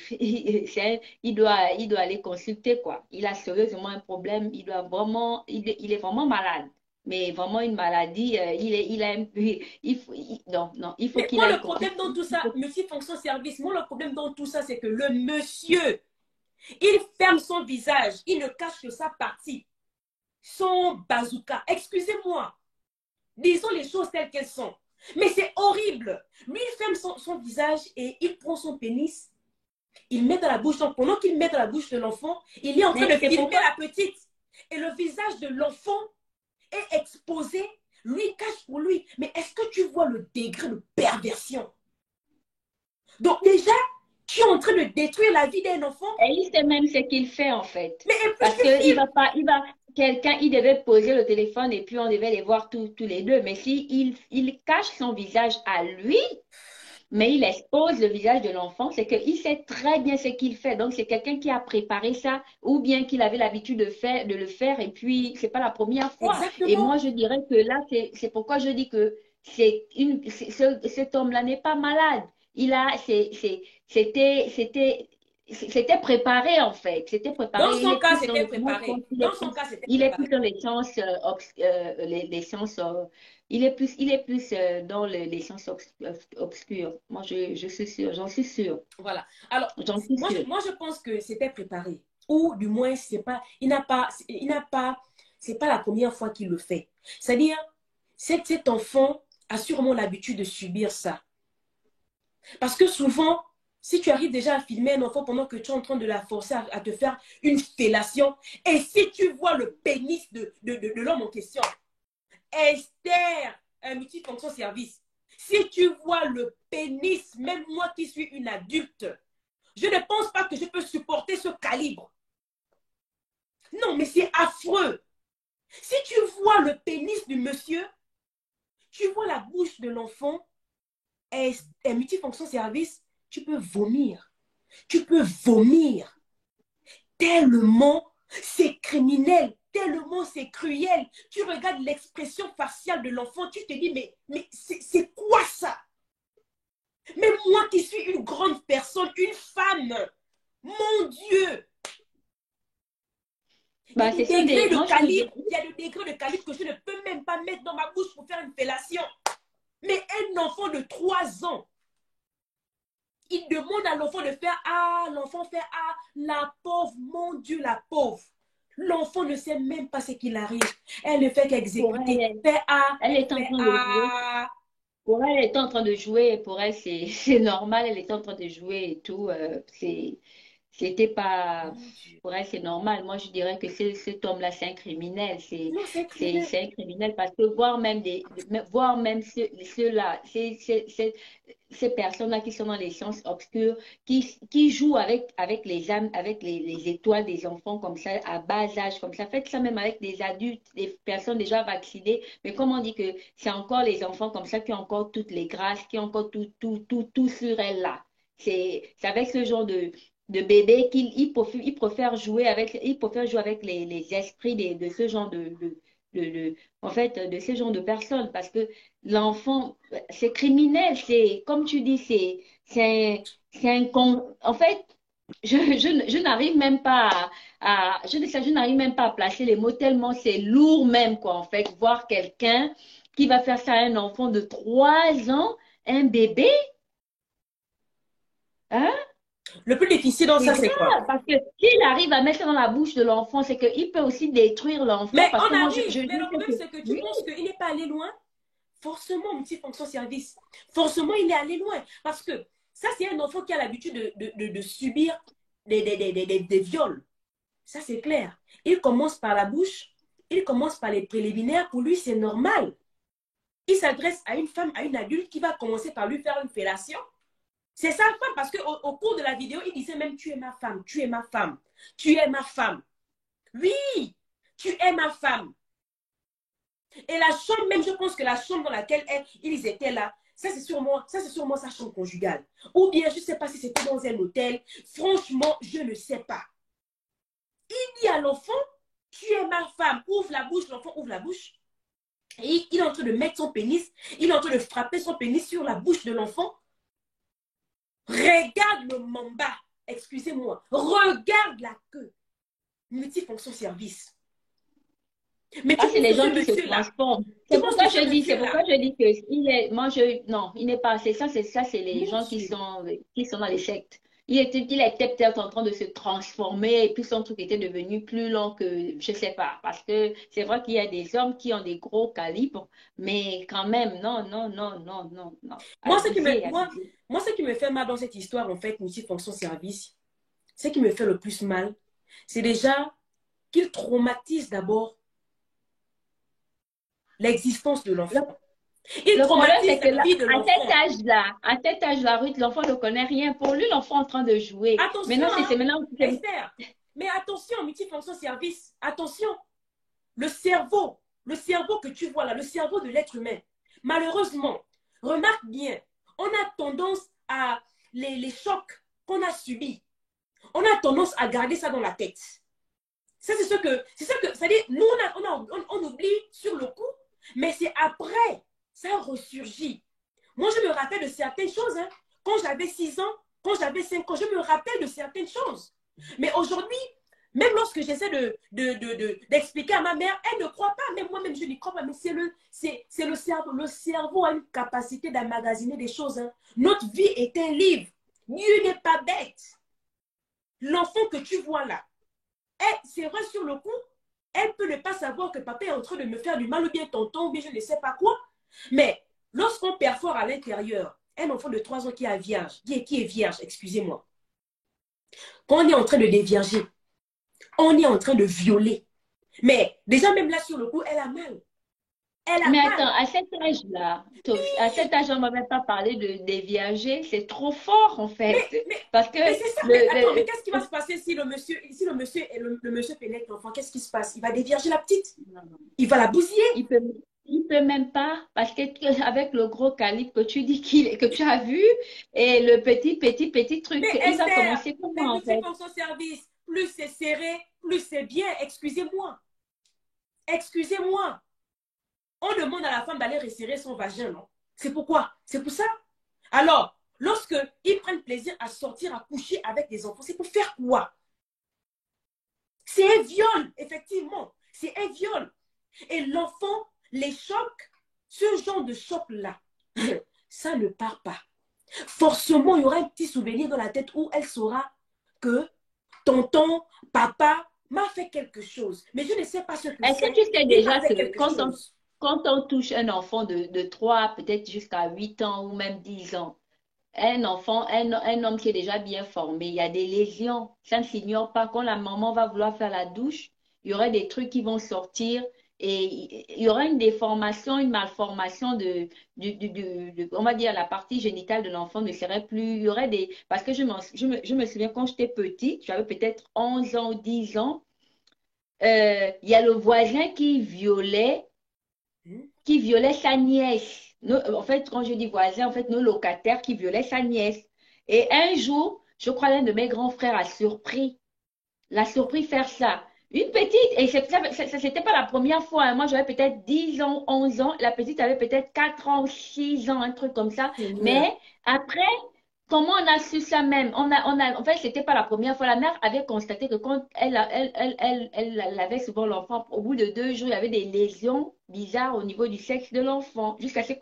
il doit aller consulter, quoi. Il a sérieusement un problème. Il doit vraiment, il est vraiment malade. Mais vraiment une maladie. Il a un peu, non, non, il faut Mais qu'il moi, aille le problème dans tout ça, multifonction service, moi, le problème dans tout ça, c'est que le monsieur, il ferme son visage, il ne cache que sa partie, son bazooka. Excusez-moi, disons les choses telles qu'elles sont. Mais c'est horrible. Lui, il ferme son visage et il prend son pénis, il met dans la bouche. Donc, pendant qu'il met dans la bouche de l'enfant, il est en train Mais de c'est filmer pourquoi, la petite. Et le visage de l'enfant est exposé, lui cache pour lui. Mais est-ce que tu vois le degré de perversion? Donc déjà, tu es en train de détruire la vie d'un enfant. et il sait même ce qu'il fait, en fait. Mais et puis Parce tu que il filmes. va pas, quelqu'un, il devait poser le téléphone et puis on devait les voir tous les deux. Mais si il cache son visage à lui, mais il expose le visage de l'enfant, c'est qu'il sait très bien ce qu'il fait. Donc, c'est quelqu'un qui a préparé ça ou bien qu'il avait l'habitude de le faire et puis c'est pas la première fois. Et Exactement. moi, je dirais que là, c'est pourquoi je dis que cet homme-là n'est pas malade. Il a, c'était préparé en fait. C'était Dans préparé. Il son est cas, plus dans c'était le, moi, je pense préparé. qu'il est Dans son plus, cas, c'était il est plus préparé. dans les sciences, les sciences il est plus dans les sciences obscures. Moi, je suis sûre, j'en suis sûre, Voilà. Alors, j'en suis sûre. moi, je pense que c'était préparé. Ou du moins, c'est pas, il n'a pas, c'est pas la première fois qu'il le fait. C'est-à-dire, cet enfant a sûrement l'habitude de subir ça. Parce que souvent, si tu arrives déjà à filmer un enfant pendant que tu es en train de la forcer à te faire une fellation, et si tu vois le pénis de l'homme en question, Esther, un multifonction service, si tu vois le pénis, même moi qui suis une adulte, je ne pense pas que je peux supporter ce calibre. Non, mais c'est affreux. Si tu vois le pénis du monsieur, tu vois la bouche de l'enfant, un multifonction service, tu peux vomir. Tu peux vomir. Tellement c'est criminel, tellement c'est cruel. Tu regardes l'expression faciale de l'enfant, tu te dis, mais c'est quoi ça? Même moi qui suis une grande personne, une femme, mon Dieu, il y a Bah, des c'est ça, degrés de moi, je te dis, calibre, il y a des degrés de calibre que je ne peux même pas mettre dans ma bouche pour faire une fellation. Mais un enfant de 3 ans, il demande à l'enfant de faire A, l'enfant fait A, la pauvre, mon Dieu, la pauvre. L'enfant ne sait même pas ce qu'il arrive. Elle ne fait pour qu'exécuter. elle, Fait A, elle elle est en fait train de jouer. A. Pour elle, elle est en train de jouer. Pour elle, c'est normal. Elle est en train de jouer et tout. C'était pas, Mon Dieu. pour elle, c'est normal. Moi, je dirais que cet homme-là, c'est un criminel. Non, c'est criminel. C'est un criminel parce que voir même ceux-là, ces personnes-là qui sont dans les sciences obscures, qui jouent avec les âmes, avec les étoiles des enfants comme ça, à bas âge, comme ça. Faites ça même avec des adultes, des personnes déjà vaccinées. Mais comme on dit que c'est encore les enfants comme ça qui ont encore toutes les grâces, qui ont encore tout sur elles là. C'est avec ce genre de bébé il préfère jouer avec les esprits de ce genre en fait, de ce genre de personnes. Parce que l'enfant, c'est criminel, c'est, comme tu dis, en fait, je n'arrive même pas je n'arrive même pas à placer les mots tellement c'est lourd même, quoi, en fait, voir quelqu'un qui va faire ça à un enfant de 3 ans, un bébé, hein? Le plus difficile dans C'est ça, c'est quoi? grave, parce que s'il arrive à mettre ça dans la bouche de l'enfant, c'est qu'il peut aussi détruire l'enfant, Mais parce on que moi, arrive. je Mais le sais que, problème, c'est que tu oui, penses qu'il n'est pas allé loin. Forcément, multifonction service. Forcément, il est allé loin. Parce que ça, c'est un enfant qui a l'habitude de subir des viols. Ça, c'est clair. Il commence par la bouche. Il commence par les préliminaires. Pour lui, c'est normal. Il s'adresse à une femme, à une adulte qui va commencer par lui faire une fellation. C'est sa femme, parce qu'au cours de la vidéo, il disait même, tu es ma femme, tu es ma femme, tu es ma femme. Oui, tu es ma femme. Et la chambre, même, je pense que la chambre dans laquelle ils étaient là, ça c'est sûrement sa chambre conjugale. Ou bien, je ne sais pas si c'était dans un hôtel. Franchement, je ne sais pas. Il dit à l'enfant, tu es ma femme, ouvre la bouche, l'enfant ouvre la bouche. Et il est en train de mettre son pénis, il est en train de frapper son pénis sur la bouche de l'enfant. Regarde le mamba, excusez-moi, regarde la queue. Multifonction service. Mais tu ah, c'est penses les que ce gens qui se monsieur-là, transforment. tu penses que ce C'est monsieur-là, pourquoi je dis que moi, non, il n'est pas, c'est les mon gens Dieu, qui sont dans les sectes. Il était peut-être en train de se transformer et puis son truc était devenu plus long que, je sais pas, parce que c'est vrai qu'il y a des hommes qui ont des gros calibres, mais quand même, non, non, non, non, non, non, Moi, abusé, abusé. ce qui me fait mal dans cette histoire, en fait, multifonction service, ce qui me fait le plus mal, c'est déjà qu'il traumatise d'abord l'existence de l'enfant. Il Le problème, traumatise c'est que la là, vie de l'enfant. à cet âge-là, Ruth, l'enfant ne connaît rien. Pour lui, l'enfant est en train de jouer. Attention, Maintenant, hein, maintenant, Esther, mais attention, multifonction service, attention, le cerveau que tu vois là, le cerveau de l'être humain, malheureusement, remarque bien, on a tendance à les chocs qu'on a subis, on a tendance à garder ça dans la tête. Ça, c'est-à-dire, nous, on oublie sur le coup, mais c'est après, ça ressurgit. Moi, je me rappelle de certaines choses, hein. Quand j'avais 6 ans, quand j'avais 5 ans, je me rappelle de certaines choses. Mais aujourd'hui, même lorsque j'essaie d'expliquer à ma mère, elle ne croit pas, même moi-même, je n'y crois pas, mais c'est le cerveau. Le cerveau a une capacité d'emmagasiner des choses, hein. Notre vie est un livre. Dieu n'est pas bête. L'enfant que tu vois là, c'est vrai sur le coup, elle peut ne pas savoir que papa est en train de me faire du mal ou bien tonton ou bien je ne sais pas quoi. Mais lorsqu'on perfore à l'intérieur un enfant de 3 ans qui est vierge, qui est vierge, excusez-moi, quand on est en train de dévierger, on est en train de violer. Mais déjà même là sur le coup, elle a mal. Elle a mais attends, mal. à cet âge-là, à cet âge, on ne va même pas parler des viagers. C'est trop fort, en fait. Parce que Mais c'est ça. Mais attends, mais le, qu'est-ce qui va se passer si le monsieur pénètre l'enfant? Qu'est-ce qui se passe? Il va dévierger la petite. non, non. Il va la bousiller. Il peut, il peut même pas, parce que avec le gros calibre que tu dis que tu as vu, et le petit Mais truc, il va Esther, commencer les comment, en fait? multifonctions service, plus c'est serré, plus c'est bien. Excusez-moi. Excusez-moi. On demande à la femme d'aller resserrer son vagin, non? C'est pourquoi? C'est pour ça. Alors, lorsque ils prennent plaisir à sortir, à coucher avec des enfants, c'est pour faire quoi? C'est un viol, effectivement. C'est un viol. Et l'enfant, les chocs, ce genre de choc-là, ça ne part pas. Forcément, il y aura un petit souvenir dans la tête où elle saura que tonton, papa m'a fait quelque chose. Mais je ne sais pas ce que Est-ce que c'est. tu sais Il m'a déjà fait que quelque chose. quand on touche un enfant de 3 peut-être jusqu'à 8 ans ou même 10 ans, un homme qui est déjà bien formé, il y a des lésions. Ça ne s'ignore pas. Quand la maman va vouloir faire la douche, il y aura des trucs qui vont sortir et il y aura une déformation, une malformation on va dire, la partie génitale de l'enfant ne serait plus. Il y aurait parce que je me souviens quand j'étais petite, j'avais peut-être 11 ans ou 10 ans, il y a le voisin qui violait sa nièce. En fait, quand je dis voisin, en fait, nos locataires qui violaient sa nièce. Et un jour, je crois l'un de mes grands frères l'a surpris faire ça. Une petite, et c'était pas la première fois, hein. Moi, j'avais peut-être 10 ans, 11 ans. La petite avait peut-être 4 ans, 6 ans, un truc comme ça. Seigneur. Mais après, comment on a su ça même? En fait, c'était pas la première fois. La mère avait constaté que quand elle avait souvent l'enfant, au bout de 2 jours, il y avait des lésions bizarres au niveau du sexe de l'enfant. Jusqu'à ce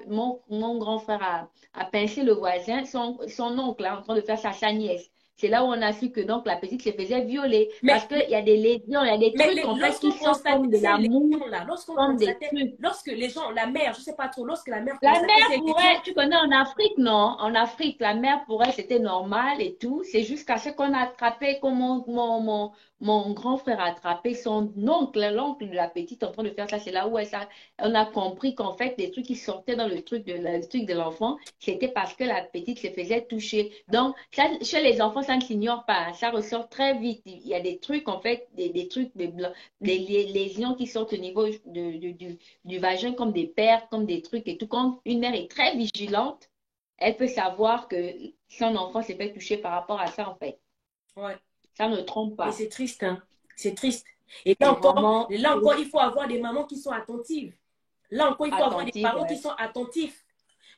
mon grand frère a pincé le voisin, son oncle, là, en train de faire ça à sa nièce. C'est là où on a su que donc la petite se faisait violer parce Mais, qu'il y a des lésions, il y a des trucs en fait qui lorsqu'on sortent constatait comme de ces la mousse, lésions-là, lorsqu'on comme des constatait, trucs. lorsque les gens, la mère, je sais pas trop, lorsque la mère La constatait mère ces lésions, pourrait, tu connais en Afrique, non? En Afrique, la mère pourrait, c'était normal et tout. C'est jusqu'à ce qu'on a attrapé, comme mon grand frère a attrapé son oncle, l'oncle de la petite en train de faire ça. C'est là où on a compris qu'en fait, les trucs qui sortaient dans le truc de l'enfant, c'était parce que la petite se faisait toucher. Donc, ça, chez les enfants, ça ne s'ignore pas, hein. Ça ressort très vite. Il y a des trucs, en fait, des trucs, des lésions qui sortent au niveau du vagin comme des pertes, comme des trucs et tout. Quand une mère est très vigilante, elle peut savoir que son enfant s'est fait toucher par rapport à ça, en fait. ouais. Ça ne trompe Mais pas. c'est triste, hein. C'est triste. Et C'est vraiment là encore, il faut avoir des mamans qui sont attentives. Là encore, il faut avoir des attentif, parents qui ouais. sont attentifs.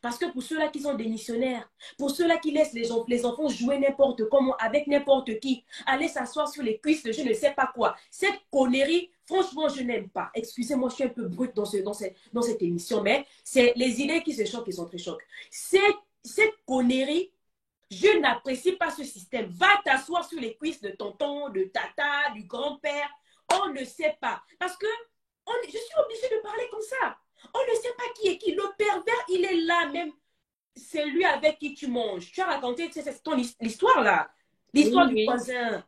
Parce que pour ceux-là qui sont des missionnaires, pour ceux-là qui laissent les enfants jouer n'importe comment, avec n'importe qui, aller s'asseoir sur les cuisses de je ne sais pas quoi, cette connerie, franchement, je n'aime pas. Excusez-moi, je suis un peu brute dans cette émission, mais c'est les idées qui se choquent qui sont très choquent. Cette connerie, je n'apprécie pas ce système. Va t'asseoir sur les cuisses de tonton, de tata, du grand-père. On ne sait pas. Parce que je suis obligée de parler comme ça. On ne sait pas qui est qui. Le pervers, il est là même. C'est lui avec qui tu manges. Tu as raconté ton histoire là. L'histoire Oui, du oui. voisin.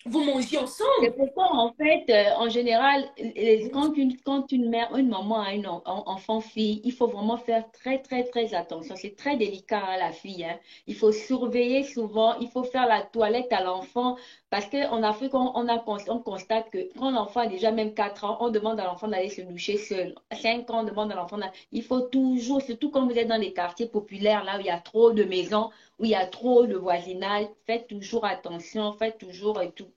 Vous mangez C'est ensemble. pourquoi, en fait, en général, quand une mère, une maman a une enfant-fille, il faut vraiment faire très, très, très attention. C'est très délicat, hein, la fille, hein. Il faut surveiller souvent, il faut faire la toilette à l'enfant, parce qu'en Afrique, on constate que quand l'enfant a déjà même 4 ans, on demande à l'enfant d'aller se doucher seul. 5 ans, on demande à l'enfant il faut toujours, surtout quand vous êtes dans les quartiers populaires, là où il y a trop de maisons, où il y a trop de voisinage, faites toujours attention, faites toujours et tout.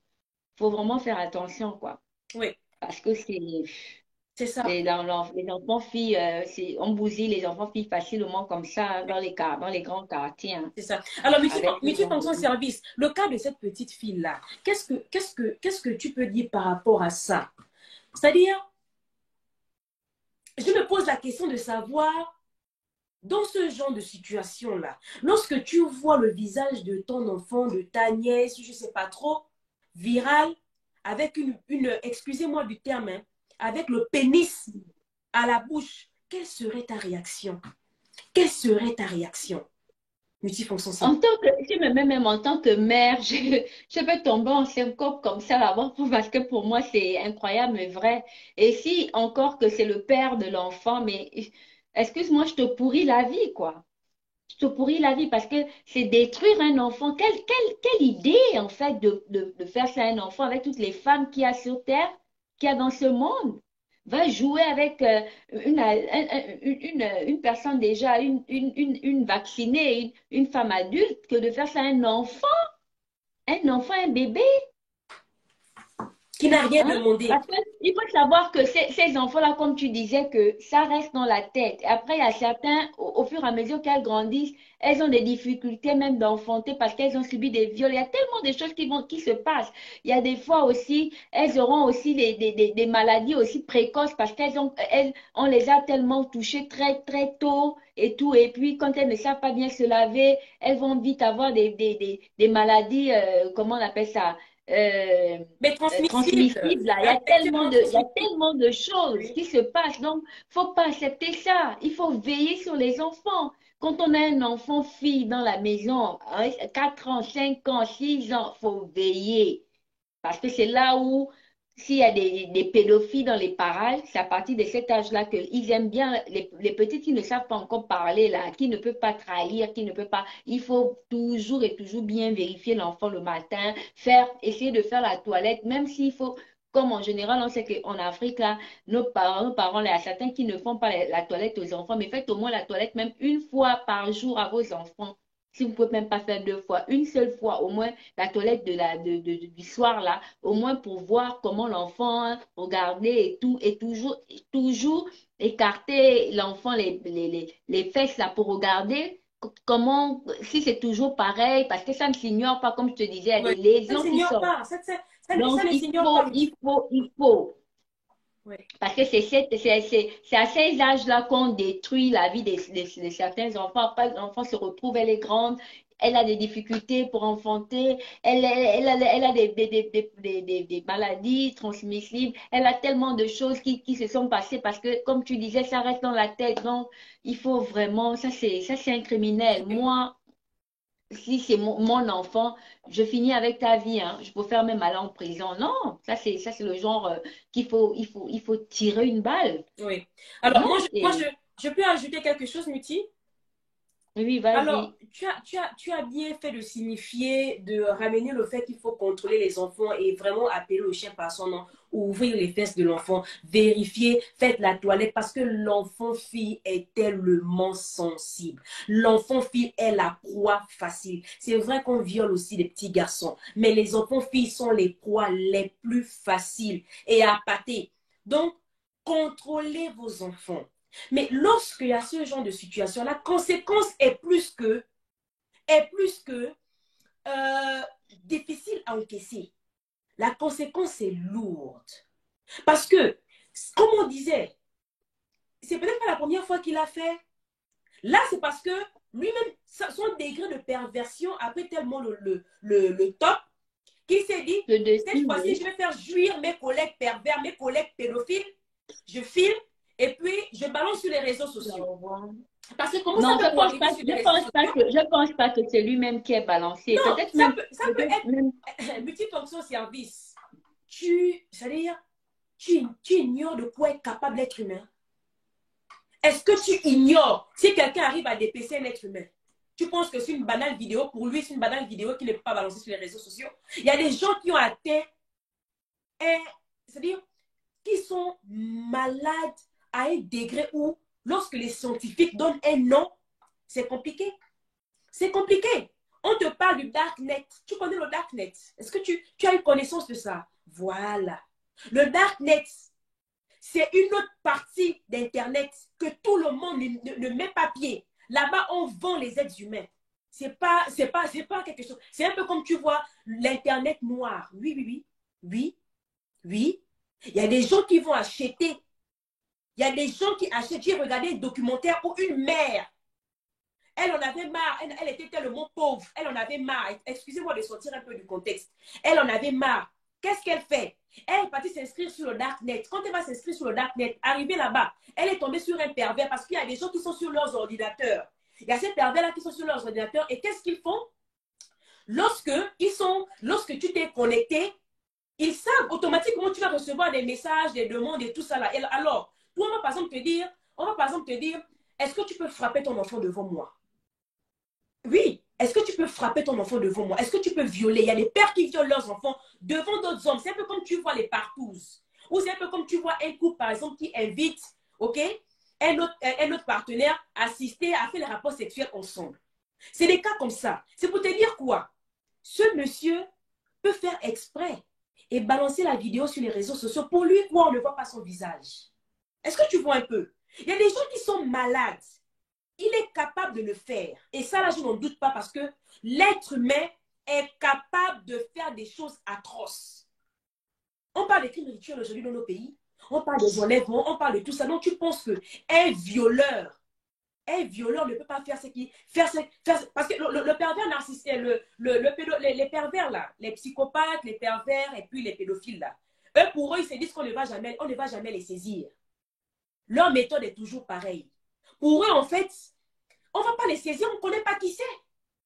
Faut vraiment faire attention, quoi. Oui, Parce que c'est ça. les enfants filles, on bousille les enfants filles facilement comme ça hein, dans les grands quartiers, hein, C'est ça. Alors, avec les multifonction hommes. service, le cas de cette petite fille-là, qu'est-ce que tu peux dire par rapport à ça? C'est-à-dire, je me pose la question de savoir, dans ce genre de situation-là, lorsque tu vois le visage de ton enfant, de ta nièce, je ne sais pas trop, viral, avec excusez-moi du terme, hein, avec le pénis à la bouche, quelle serait ta réaction? Quelle serait ta réaction? Multifonction En service. tant que, je me mets même en tant que mère, je peux tomber en syncope comme ça là-bas parce que pour moi c'est incroyable mais vrai. Et si encore que c'est le père de l'enfant, mais excuse-moi, je te pourris la vie, quoi. Je te pourris la vie parce que c'est détruire un enfant. Quelle idée, en fait, de faire ça à un enfant avec toutes les femmes qu'il y a sur Terre, qu'il y a dans ce monde. Va jouer avec une personne déjà, une vaccinée, une femme adulte, que de faire ça à un enfant, un bébé. Qui n'a rien Hein? demandé. Parce qu'il faut savoir que ces enfants-là, comme tu disais, que ça reste dans la tête. Après, il y a certains, au fur et à mesure qu'elles grandissent, elles ont des difficultés même d'enfanter parce qu'elles ont subi des viols. Il y a tellement de choses qui se passent. Il y a des fois aussi, elles auront aussi des maladies aussi précoces parce on les a tellement touchées très, très tôt et tout. Et puis, quand elles ne savent pas bien se laver, elles vont vite avoir des maladies, comment on appelle ça? Euh, Mais transmissible. transmissible, là. Infectieusement Il y a transmissible. tellement de choses Oui. qui se passent. Donc, faut pas accepter ça. Il faut veiller sur les enfants. Quand on a un enfant fille dans la maison, 4 ans, 5 ans, 6 ans, faut veiller. Parce que c'est là où, s'il y a des pédophiles dans les parages, c'est à partir de cet âge-là qu'ils aiment bien, les petits qui ne savent pas encore parler, là, qui ne peuvent pas trahir, qui ne peuvent pas. Il faut toujours et toujours bien vérifier l'enfant le matin, essayer de faire la toilette, même s'il faut. Comme en général, on sait qu'en Afrique, là, nos parents, là, il y a certains qui ne font pas la toilette aux enfants, mais faites au moins la toilette même une fois par jour à vos enfants. Si vous pouvez même pas faire 2 fois, une seule fois, au moins la toilette du soir là, au moins pour voir comment l'enfant regardait et tout, et toujours écarter l'enfant les fesses là pour regarder comment, si c'est toujours pareil, parce que ça ne s'ignore pas, comme je te disais, il y a Oui. des Ça ne lésions qui s'ignore sortent. pas. Ça Donc, ne s'ignore pas. il faut. Oui. Parce que c'est à ces âges-là qu'on détruit la vie de certains enfants. Après, l'enfant se retrouve, elle est grande, elle a des difficultés pour enfanter, elle a des maladies transmissibles, elle a tellement de choses qui se sont passées parce que, comme tu disais, ça reste dans la tête. Donc, il faut vraiment, ça c'est un criminel. Moi, si c'est mon enfant, je finis avec ta vie, hein. Je peux faire même aller en prison. Non, ça c'est le genre il faut tirer une balle. Oui. Alors, Non, je peux ajouter quelque chose, Muti? oui, Alors, vas-y. tu as bien fait de signifier, de ramener le fait qu'il faut contrôler les enfants et vraiment appeler le chien par son nom, ouvrir les fesses de l'enfant, vérifier, faites la toilette parce que l'enfant fille est tellement sensible. L'enfant fille est la proie facile. C'est vrai qu'on viole aussi les petits garçons, mais les enfants filles sont les proies les plus faciles et à pâter. Donc, contrôlez vos enfants. Mais lorsqu'il y a ce genre de situation, la conséquence est plus que euh, difficile à encaisser. La conséquence est lourde. Parce que, comme on disait, c'est peut-être pas la première fois qu'il a fait. Là, c'est parce que lui-même, son degré de perversion a pris tellement le top qu'il s'est dit, Le cette dessus, fois-ci, oui. je vais faire jouir mes collègues pervers, mes collègues pédophiles. Je filme et puis je balance sur les réseaux sociaux. Parce que comment ça Non, peut pour arriver sur les réseaux sociaux? je pense pas que c'est lui-même qui est balancé. Non, ça peut Peut-être même, être multifonction service. C'est-à-dire, tu ignores de quoi est capable l'être humain. Est-ce que tu ignores si quelqu'un arrive à dépasser un être humain? Tu penses que c'est une banale vidéo, pour lui, c'est une banale vidéo qui ne peut pas balancer sur les réseaux sociaux. Il y a des gens qui ont atteint, c'est-à-dire, qui sont malades à un degré où, lorsque les scientifiques donnent un nom, c'est compliqué. C'est compliqué. On te parle du Darknet. Tu connais le Darknet? Est-ce que tu as une connaissance de ça? Voilà. Le Darknet, c'est une autre partie d'Internet que tout le monde ne met pas pied. Là-bas, on vend les êtres humains. C'est pas quelque chose. C'est un peu comme tu vois l'Internet noir. Oui, oui, oui. Oui, oui. Il y a des gens qui vont acheter. Il y a des gens qui achètent. J'ai regardé un documentaire où une mère, elle en avait marre. Elle était tellement pauvre. Elle en avait marre. Excusez-moi de sortir un peu du contexte. Elle en avait marre. Qu'est-ce qu'elle fait? Elle est partie s'inscrire sur le Darknet. Quand elle va s'inscrire sur le Darknet, arrivée là-bas, elle est tombée sur un pervers parce qu'il y a des gens qui sont sur leurs ordinateurs. Il y a ces pervers-là qui sont sur leurs ordinateurs. Et qu'est-ce qu'ils font? Lorsque tu t'es connecté, ils savent automatiquement tu vas recevoir des messages, des demandes et tout ça là. Et alors, toi, on va par exemple te dire, est-ce que tu peux frapper ton enfant devant moi? Oui. Est-ce que tu peux frapper ton enfant devant moi? Est-ce que tu peux violer? Il y a des pères qui violent leurs enfants devant d'autres hommes. C'est un peu comme tu vois les partous. Ou c'est un peu comme tu vois un couple, par exemple, qui invite, OK, un autre partenaire à assister à faire les rapports sexuels ensemble. C'est des cas comme ça. C'est pour te dire quoi? Ce monsieur peut faire exprès et balancer la vidéo sur les réseaux sociaux. Pour lui, quoi, on ne voit pas son visage. Est-ce que tu vois un peu? Il y a des gens qui sont malades. Il est capable de le faire. Et ça, là, je n'en doute pas parce que l'être humain est capable de faire des choses atroces. On parle des crimes rituels aujourd'hui dans nos pays. On parle des enlèvements, on parle de tout ça. Donc, tu penses qu'un violeur, ne peut pas faire ce qui... parce que le pervers narcissique, les pervers là, les psychopathes, les pervers et puis les pédophiles là, eux, pour eux, ils se disent qu'on ne va jamais les saisir. Leur méthode est toujours pareille. Pour eux, en fait, on ne va pas les saisir, on ne connaît pas qui c'est.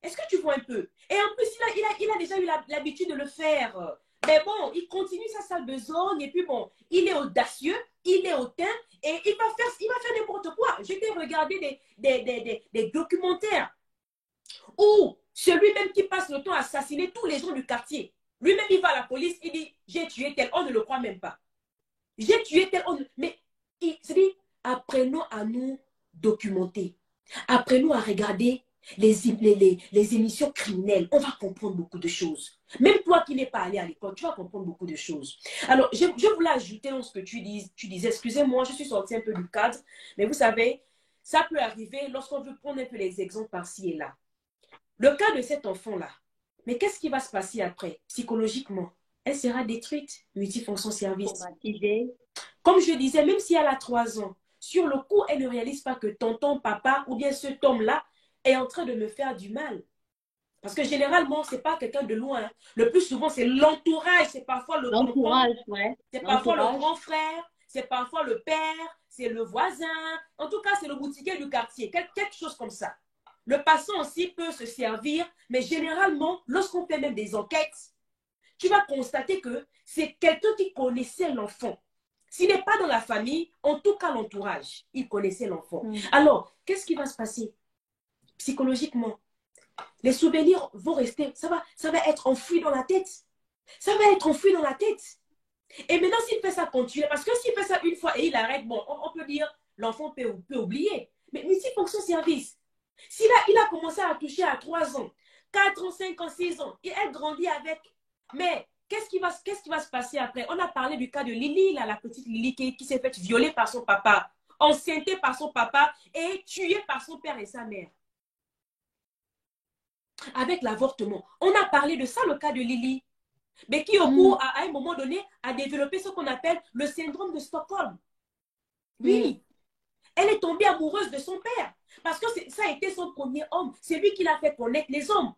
Est-ce que tu vois un peu? Et en plus, il a déjà eu l'habitude de le faire. Mais bon, il continue sa sale besogne et puis bon, il est audacieux, il est hautain et il va faire n'importe quoi. J'ai regardé des documentaires où celui-même qui passe le temps à assassiner tous les gens du quartier, lui-même il va à la police, il dit j'ai tué tel, on ne le croit même pas. J'ai tué tel, mais il se dit apprenons à nous documenter. Apprenons à regarder les émissions criminelles, on va comprendre beaucoup de choses. Même toi qui n'es pas allé à l'école, tu vas comprendre beaucoup de choses. Alors, je voulais ajouter dans ce que tu disais, excusez-moi, je suis sortie un peu du cadre, mais vous savez, ça peut arriver lorsqu'on veut prendre un peu les exemples par-ci et là. Le cas de cet enfant-là, mais qu'est-ce qui va se passer après, psychologiquement? Elle sera détruite, multifonction service. Traumatisé. Comme je disais, même si elle a 3 ans, sur le coup, elle ne réalise pas que tonton, papa ou bien cet homme-là est en train de me faire du mal. Parce que généralement, ce n'est pas quelqu'un de loin. Le plus souvent, c'est l'entourage. C'est parfois le tonton, L'entourage, ouais. c'est parfois le L'entourage. grand frère, c'est parfois le père, c'est le voisin. En tout cas, c'est le boutiquier du quartier. Quelque chose comme ça. Le passant aussi peut se servir, mais généralement, lorsqu'on fait même des enquêtes, tu vas constater que c'est quelqu'un qui connaissait l'enfant. S'il n'est pas dans la famille, en tout cas l'entourage, il connaissait l'enfant. Alors, qu'est-ce qui va se passer psychologiquement? Les souvenirs vont rester, ça va être enfoui dans la tête. Ça va être enfoui dans la tête. Et maintenant, s'il fait ça continuer, parce que s'il fait ça une fois et il arrête, bon, on peut dire, l'enfant peut oublier. Mais multifonction service, s'il il a commencé à toucher à 3 ans, 4 ans, 5 ans, 6 ans, et elle grandit avec, mais qu'est-ce qui va se passer après? On a parlé du cas de Lily, là, la petite Lily qui s'est faite violer par son papa, enceintée par son papa et tuée par son père et sa mère. Avec l'avortement. On a parlé de ça, le cas de Lily, mais qui au cours, à un moment donné, a développé ce qu'on appelle le syndrome de Stockholm. Oui, elle est tombée amoureuse de son père, parce que ça a été son premier homme. C'est lui qui l'a fait connaître les hommes.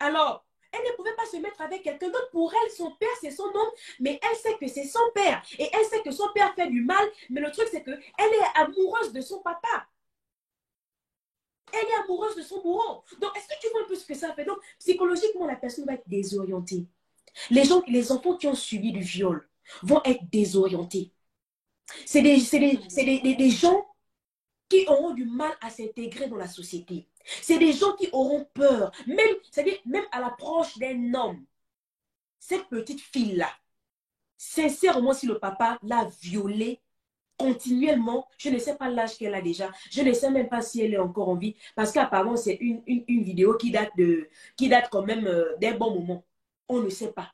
Alors, elle ne pouvait pas se mettre avec quelqu'un d'autre. Pour elle, son père, c'est son homme, mais elle sait que c'est son père. Et elle sait que son père fait du mal, mais le truc, c'est qu'elle est amoureuse de son papa. Elle est amoureuse de son bourreau. Donc, est-ce que tu vois un peu ce que ça fait? Donc, psychologiquement, la personne va être désorientée. Les enfants qui ont subi du viol vont être désorientés. C'est des gens qui auront du mal à s'intégrer dans la société. C'est des gens qui auront peur. C'est-à-dire, même à l'approche d'un homme, cette petite fille-là, sincèrement, si le papa l'a violée continuellement, je ne sais pas l'âge qu'elle a déjà, je ne sais même pas si elle est encore en vie, parce qu'apparemment, c'est une vidéo qui date quand même d'un bon moment. On ne sait pas.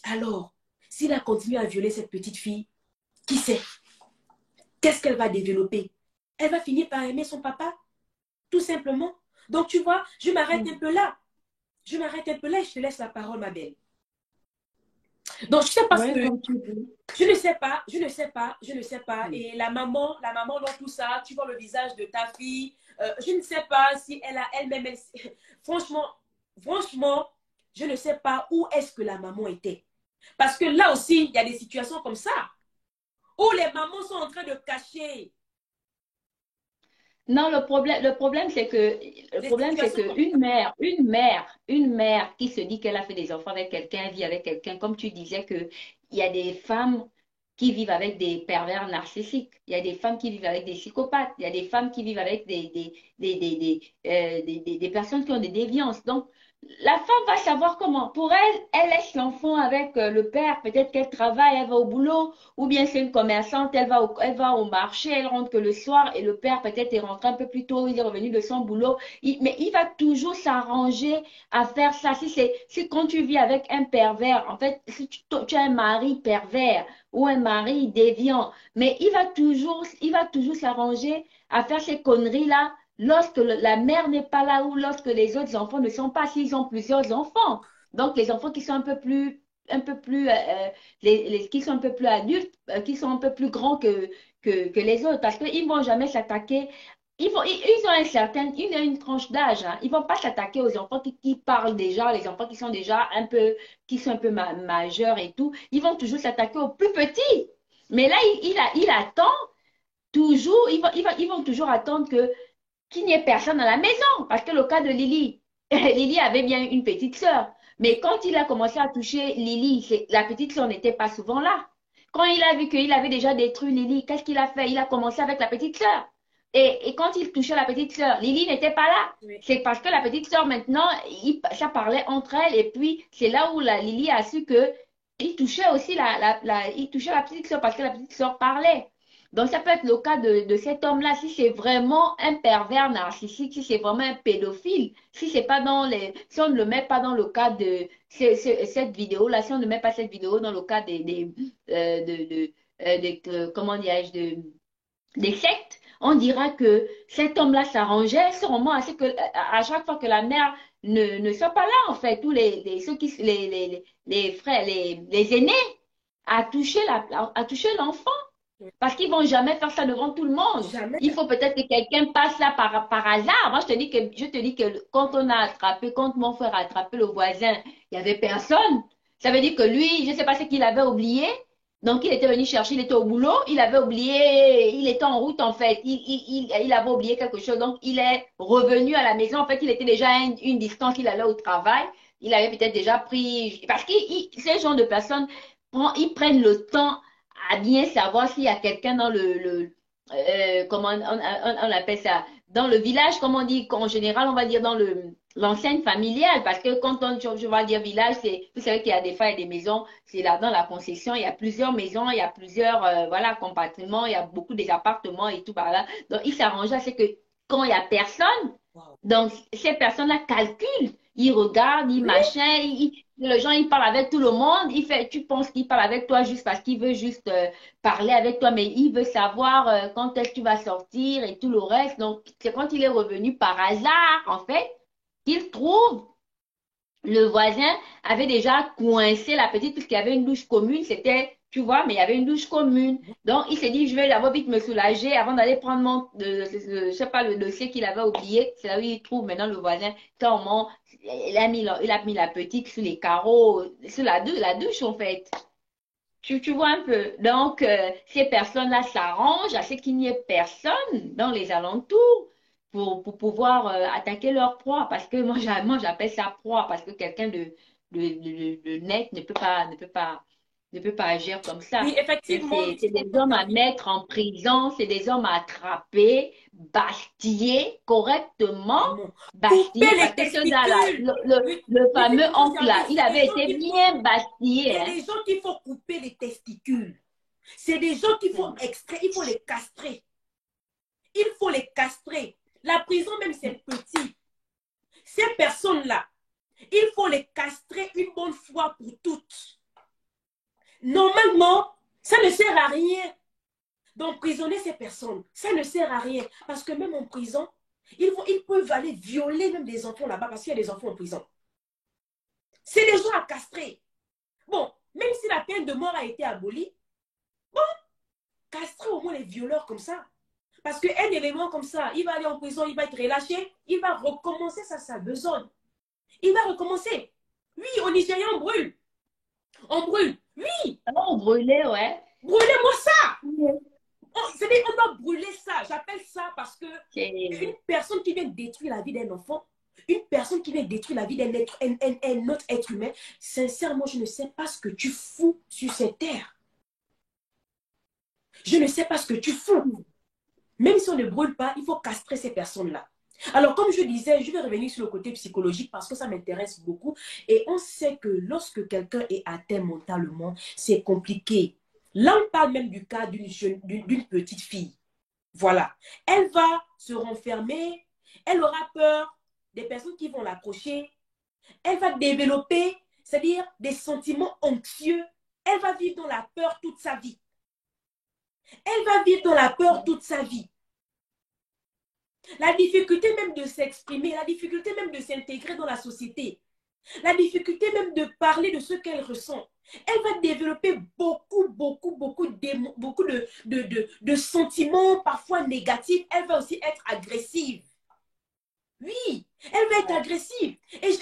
Alors, s'il a continué à violer cette petite fille, qui sait? Qu'est-ce qu'elle va développer? Elle va finir par aimer son papa, tout simplement. Donc, tu vois, je m'arrête un peu là. Je m'arrête un peu là et je te laisse la parole, ma belle. Donc, je sais pas ce que... Je ne sais pas, je ne sais pas, je ne sais pas. Et la maman dans tout ça, tu vois le visage de ta fille. Je ne sais pas si elle a elle-même... Franchement, je ne sais pas où est-ce que la maman était. Parce que là aussi, il y a des situations comme ça, où les mamans sont en train de cacher. Non, le problème, c'est que une mère qui se dit qu'elle a fait des enfants avec quelqu'un, vit avec quelqu'un, comme tu disais que il y a des femmes qui vivent avec des pervers narcissiques, il y a des femmes qui vivent avec des psychopathes, il y a des femmes qui vivent avec des personnes qui ont des déviances. Donc, la femme va savoir comment. Pour elle, elle laisse l'enfant avec le père. Peut-être qu'elle travaille, elle va au boulot, ou bien c'est une commerçante, elle va au marché, elle rentre que le soir et le père peut-être est rentré un peu plus tôt, il est revenu de son boulot. Mais il va toujours s'arranger à faire ça. Si quand tu vis avec un pervers, en fait, si tu as un mari pervers ou un mari déviant, mais il va toujours s'arranger à faire ces conneries-là lorsque la mère n'est pas là ou lorsque les autres enfants ne sont pas, s'ils ont plusieurs enfants. Donc, les enfants qui sont un peu plus qui sont un peu plus adultes, qui sont un peu plus grands que les autres, parce qu'ils ne vont jamais s'attaquer. Ils ont une tranche d'âge. Hein. Ils ne vont pas s'attaquer aux enfants qui parlent déjà, les enfants qui sont déjà qui sont un peu majeurs et tout. Ils vont toujours s'attaquer aux plus petits. Mais là, il attend toujours, ils vont toujours attendre qu'il n'y ait personne à la maison. Parce que le cas de Lily, Lily avait bien une petite sœur. Mais quand il a commencé à toucher Lily, la petite sœur n'était pas souvent là. Quand il a vu qu'il avait déjà détruit Lily, qu'est-ce qu'il a fait? Il a commencé avec la petite sœur. Et quand il touchait la petite sœur, Lily n'était pas là. Oui. C'est parce que la petite sœur, maintenant, ça parlait entre elles. Et puis, c'est là où Lily a su que il touchait aussi il touchait la petite sœur parce que la petite sœur parlait. Donc, ça peut être le cas de cet homme-là, si c'est vraiment un pervers narcissique, si c'est vraiment un pédophile, si c'est pas dans les, si on ne le met pas dans le cas de cette vidéo-là, si on ne met pas cette vidéo dans le cas comment dirais-je, des sectes, on dira que cet homme-là s'arrangeait sûrement à ce que, à chaque fois que la mère ne soit pas là, en fait, tous ceux qui, les frères, les aînés, à toucher l'enfant. Parce qu'ils vont jamais faire ça devant tout le monde. Jamais. Il faut peut-être que quelqu'un passe là par hasard. Moi, je te dis que quand mon frère a attrapé le voisin, il y avait personne. Ça veut dire que lui, je ne sais pas ce qu'il avait oublié. Donc, il était venu chercher, il était au boulot, il avait oublié, il était en route en fait, il avait oublié quelque chose. Donc, il est revenu à la maison. En fait, il était déjà à une distance, il allait au travail. Il avait peut-être déjà pris, parce que ces genre de personnes, ils prennent le temps à bien savoir s'il y a quelqu'un dans comment on appelle ça, dans le village, comme on dit, en général, on va dire dans l'enseigne familiale, parce que quand je vais dire village, vous savez qu'il y a des fois, il y a des maisons, c'est là dans la concession, il y a plusieurs maisons, il y a plusieurs, voilà, compartiments, il y a beaucoup des appartements et tout par là. Donc, il s'arrange à ce que quand il y a personne, Wow. donc ces personnes-là calculent, ils regardent, ils Oui, machin, le gens, il parle avec tout le monde. Tu penses qu'il parle avec toi juste parce qu'il veut juste parler avec toi, mais il veut savoir quand est-ce que tu vas sortir et tout le reste. Donc, c'est quand il est revenu par hasard, en fait, qu'il trouve le voisin avait déjà coincé la petite puisqu'il y avait une douche commune. C'était, tu vois, mais il y avait une douche commune. Donc, il s'est dit, je vais d'abord vite me soulager avant d'aller prendre je sais pas, le dossier qu'il avait oublié. C'est là où il trouve maintenant le voisin. Comment il a mis la petite sur les carreaux, sur la douche, en fait. Tu vois un peu. Donc, ces personnes-là s'arrangent à ce qu'il n'y ait personne dans les alentours pour pouvoir attaquer leur proie. Parce que moi, j'appelle ça proie parce que quelqu'un de net ne peut pas agir comme ça. oui, effectivement, C'est je des comprends hommes ta à vie. mettre en prison, c'est des hommes à attraper, bastiller correctement, Vraiment. bastiller Couper les parce que ce gars-là, testicules. Oui, le oui, fameux effectivement, c'est oncle-là, vrai. il C'est des avait gens été qu'il faut, bien bastillé, c'est hein. des gens qu'il faut couper les testicules. C'est des gens qu'il faut Mm. extraire, il faut les castrer. Il faut les castrer. La prison, même, c'est petit. Ces personnes-là, il faut les castrer une bonne fois pour toutes. Normalement, ça ne sert à rien d'emprisonner ces personnes. Ça ne sert à rien. Parce que même en prison, ils peuvent aller violer même des enfants là-bas parce qu'il y a des enfants en prison. C'est des gens à castrer. Bon, même si la peine de mort a été abolie, bon, castrer au moins les violeurs comme ça. Parce qu'un élément comme ça, il va aller en prison, il va être relâché, il va recommencer sa besogne. Il va recommencer. Oui, au Nigeria, on brûle. On brûle. Oui, Oh, brûlé, ouais. brûlez-moi ça. Mm. C'est-à-dire, on doit brûler ça. J'appelle ça parce que une C'est personne qui vient détruire la vie d'un enfant, une personne qui vient détruire la vie d'un autre être humain, sincèrement, je ne sais pas ce que tu fous sur cette terre. Je ne sais pas ce que tu fous. Même si on ne brûle pas, il faut castrer ces personnes-là. Alors, comme je disais, je vais revenir sur le côté psychologique parce que ça m'intéresse beaucoup. Et on sait que lorsque quelqu'un est atteint mentalement, c'est compliqué. Là, on parle même du cas d'une petite fille. Voilà. Elle va se renfermer, elle aura peur des personnes qui vont l'approcher, elle va développer, c'est-à-dire des sentiments anxieux. Elle va vivre dans la peur toute sa vie. Elle va vivre dans la peur toute sa vie. La difficulté même de s'exprimer, la difficulté même de s'intégrer dans la société, la difficulté même de parler de ce qu'elle ressent. Elle va développer beaucoup de sentiments parfois négatifs. Elle va aussi être agressive. Oui, elle va être agressive. Et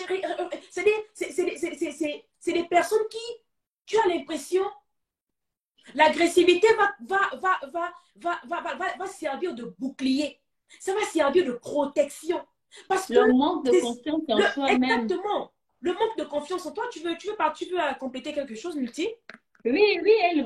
c'est des personnes qui, tu as l'impression, l'agressivité va servir de bouclier. Ça va servir de protection. Parce que, le manque de confiance en soi-même. exactement, le manque de confiance en toi, tu veux compléter quelque chose, Multi? Oui, oui, elle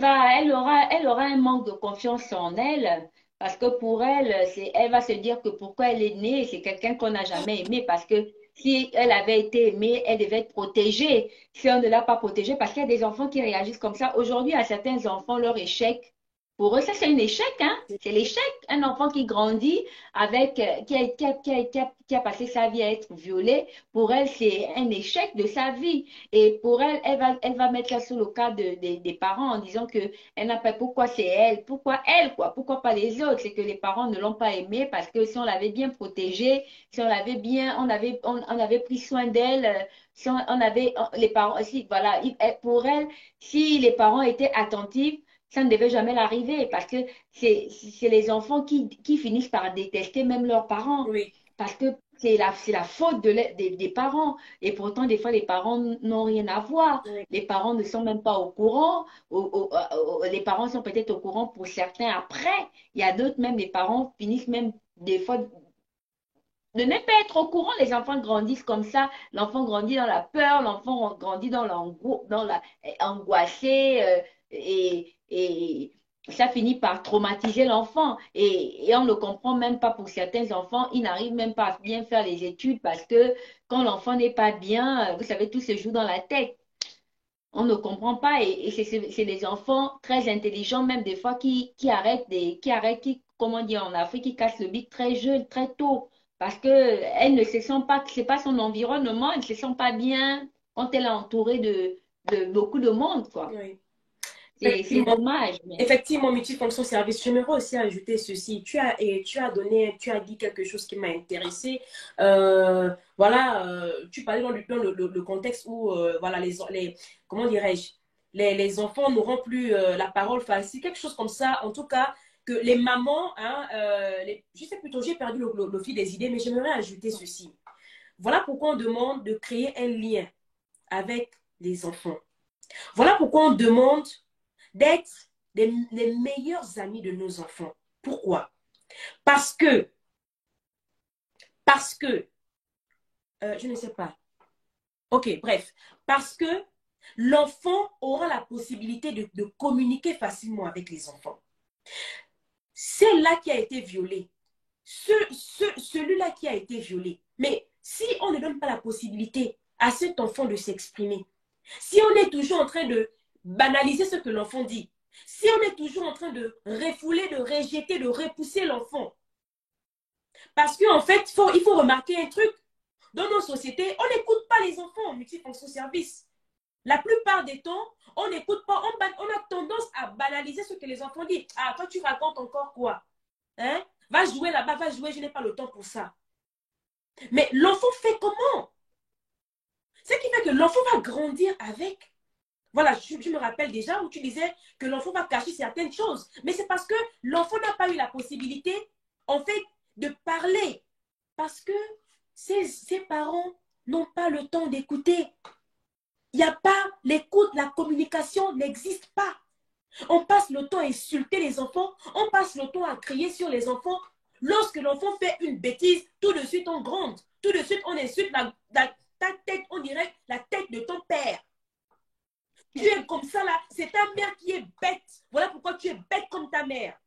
aura un manque de confiance en elle. Parce que pour elle, elle va se dire que pourquoi elle est née, c'est quelqu'un qu'on n'a jamais aimé. Parce que si elle avait été aimée, elle devait être protégée. Si on ne l'a pas protégée, parce qu'il y a des enfants qui réagissent comme ça. Aujourd'hui, à certains enfants, leur échec Pour eux, ça, c'est un échec, hein? C'est l'échec. Un enfant qui grandit avec, qui a passé sa vie à être violé, pour elle, c'est un échec de sa vie. Et pour elle, elle va mettre ça sur le cas des parents en disant que elle n'a pas, pourquoi c'est elle? Pourquoi elle, quoi? Pourquoi pas les autres? C'est que les parents ne l'ont pas aimée parce que si on l'avait bien protégée, si on l'avait bien, on avait pris soin d'elle, si on avait, les parents, si, voilà, pour elle, si les parents étaient attentifs, ça ne devait jamais l'arriver parce que c'est les enfants qui finissent par détester même leurs parents Oui, parce que c'est la faute des parents. Et pourtant, des fois, les parents n'ont rien à voir. oui. Les parents ne sont même pas au courant. Les parents sont peut-être au courant pour certains après. Il y a d'autres, même les parents finissent même des fois de ne pas être au courant. Les enfants grandissent comme ça. L'enfant grandit dans la peur, l'enfant grandit dans la angoissé et ça finit par traumatiser l'enfant. Et on ne comprend même pas pour certains enfants. Ils n'arrivent même pas à bien faire les études parce que quand l'enfant n'est pas bien, vous savez, tout se joue dans la tête. On ne comprend pas et c'est des enfants très intelligents, même des fois comment dire en Afrique, qui cassent le bic très jeune, très tôt, parce que elle ne se sent pas, c'est pas son environnement, elle ne se sent pas bien quand elle est entourée de beaucoup de monde, quoi. Oui. C'est Effectivement, dommage, mais effectivement, multifonction service. J'aimerais aussi ajouter ceci. Tu as dit quelque chose qui m'a intéressé. Voilà, tu parlais dans le contexte où, voilà, comment dirais-je, les enfants n'auront plus la parole facile, quelque chose comme ça. En tout cas, que les mamans, hein, je sais plutôt, j'ai perdu le fil des idées, mais j'aimerais ajouter ceci. Voilà pourquoi on demande de créer un lien avec les enfants. Voilà pourquoi on demande d'être les meilleurs amis de nos enfants. Pourquoi? Parce que, parce que, je ne sais pas. Ok, bref. Parce que l'enfant aura la possibilité de communiquer facilement avec les enfants. C'est là qui a été violé. Celui-là qui a été violé. Mais si on ne donne pas la possibilité à cet enfant de s'exprimer, si on est toujours en train de banaliser ce que l'enfant dit, si on est toujours en train de refouler, de rejeter, de repousser l'enfant, parce qu'en fait, il faut remarquer un truc. Dans nos sociétés, on n'écoute pas les enfants en multifonction service. La plupart des temps, on n'écoute pas, on a tendance à banaliser ce que les enfants disent. Ah, toi, tu racontes encore quoi? Hein? Va jouer là-bas, va jouer, je n'ai pas le temps pour ça. Mais l'enfant fait comment? Ce qui fait que l'enfant va grandir avec. Voilà, je me rappelle déjà où tu disais que l'enfant va cacher certaines choses. Mais c'est parce que l'enfant n'a pas eu la possibilité, en fait, de parler. Parce que ses parents n'ont pas le temps d'écouter. Il n'y a pas l'écoute, la communication n'existe pas. On passe le temps à insulter les enfants, on passe le temps à crier sur les enfants. Lorsque l'enfant fait une bêtise, tout de suite on gronde. Tout de suite on insulte ta tête, on dirait la tête de ton père. Tu es comme ça là, c'est ta mère qui est bête. Voilà pourquoi tu es bête comme ta mère.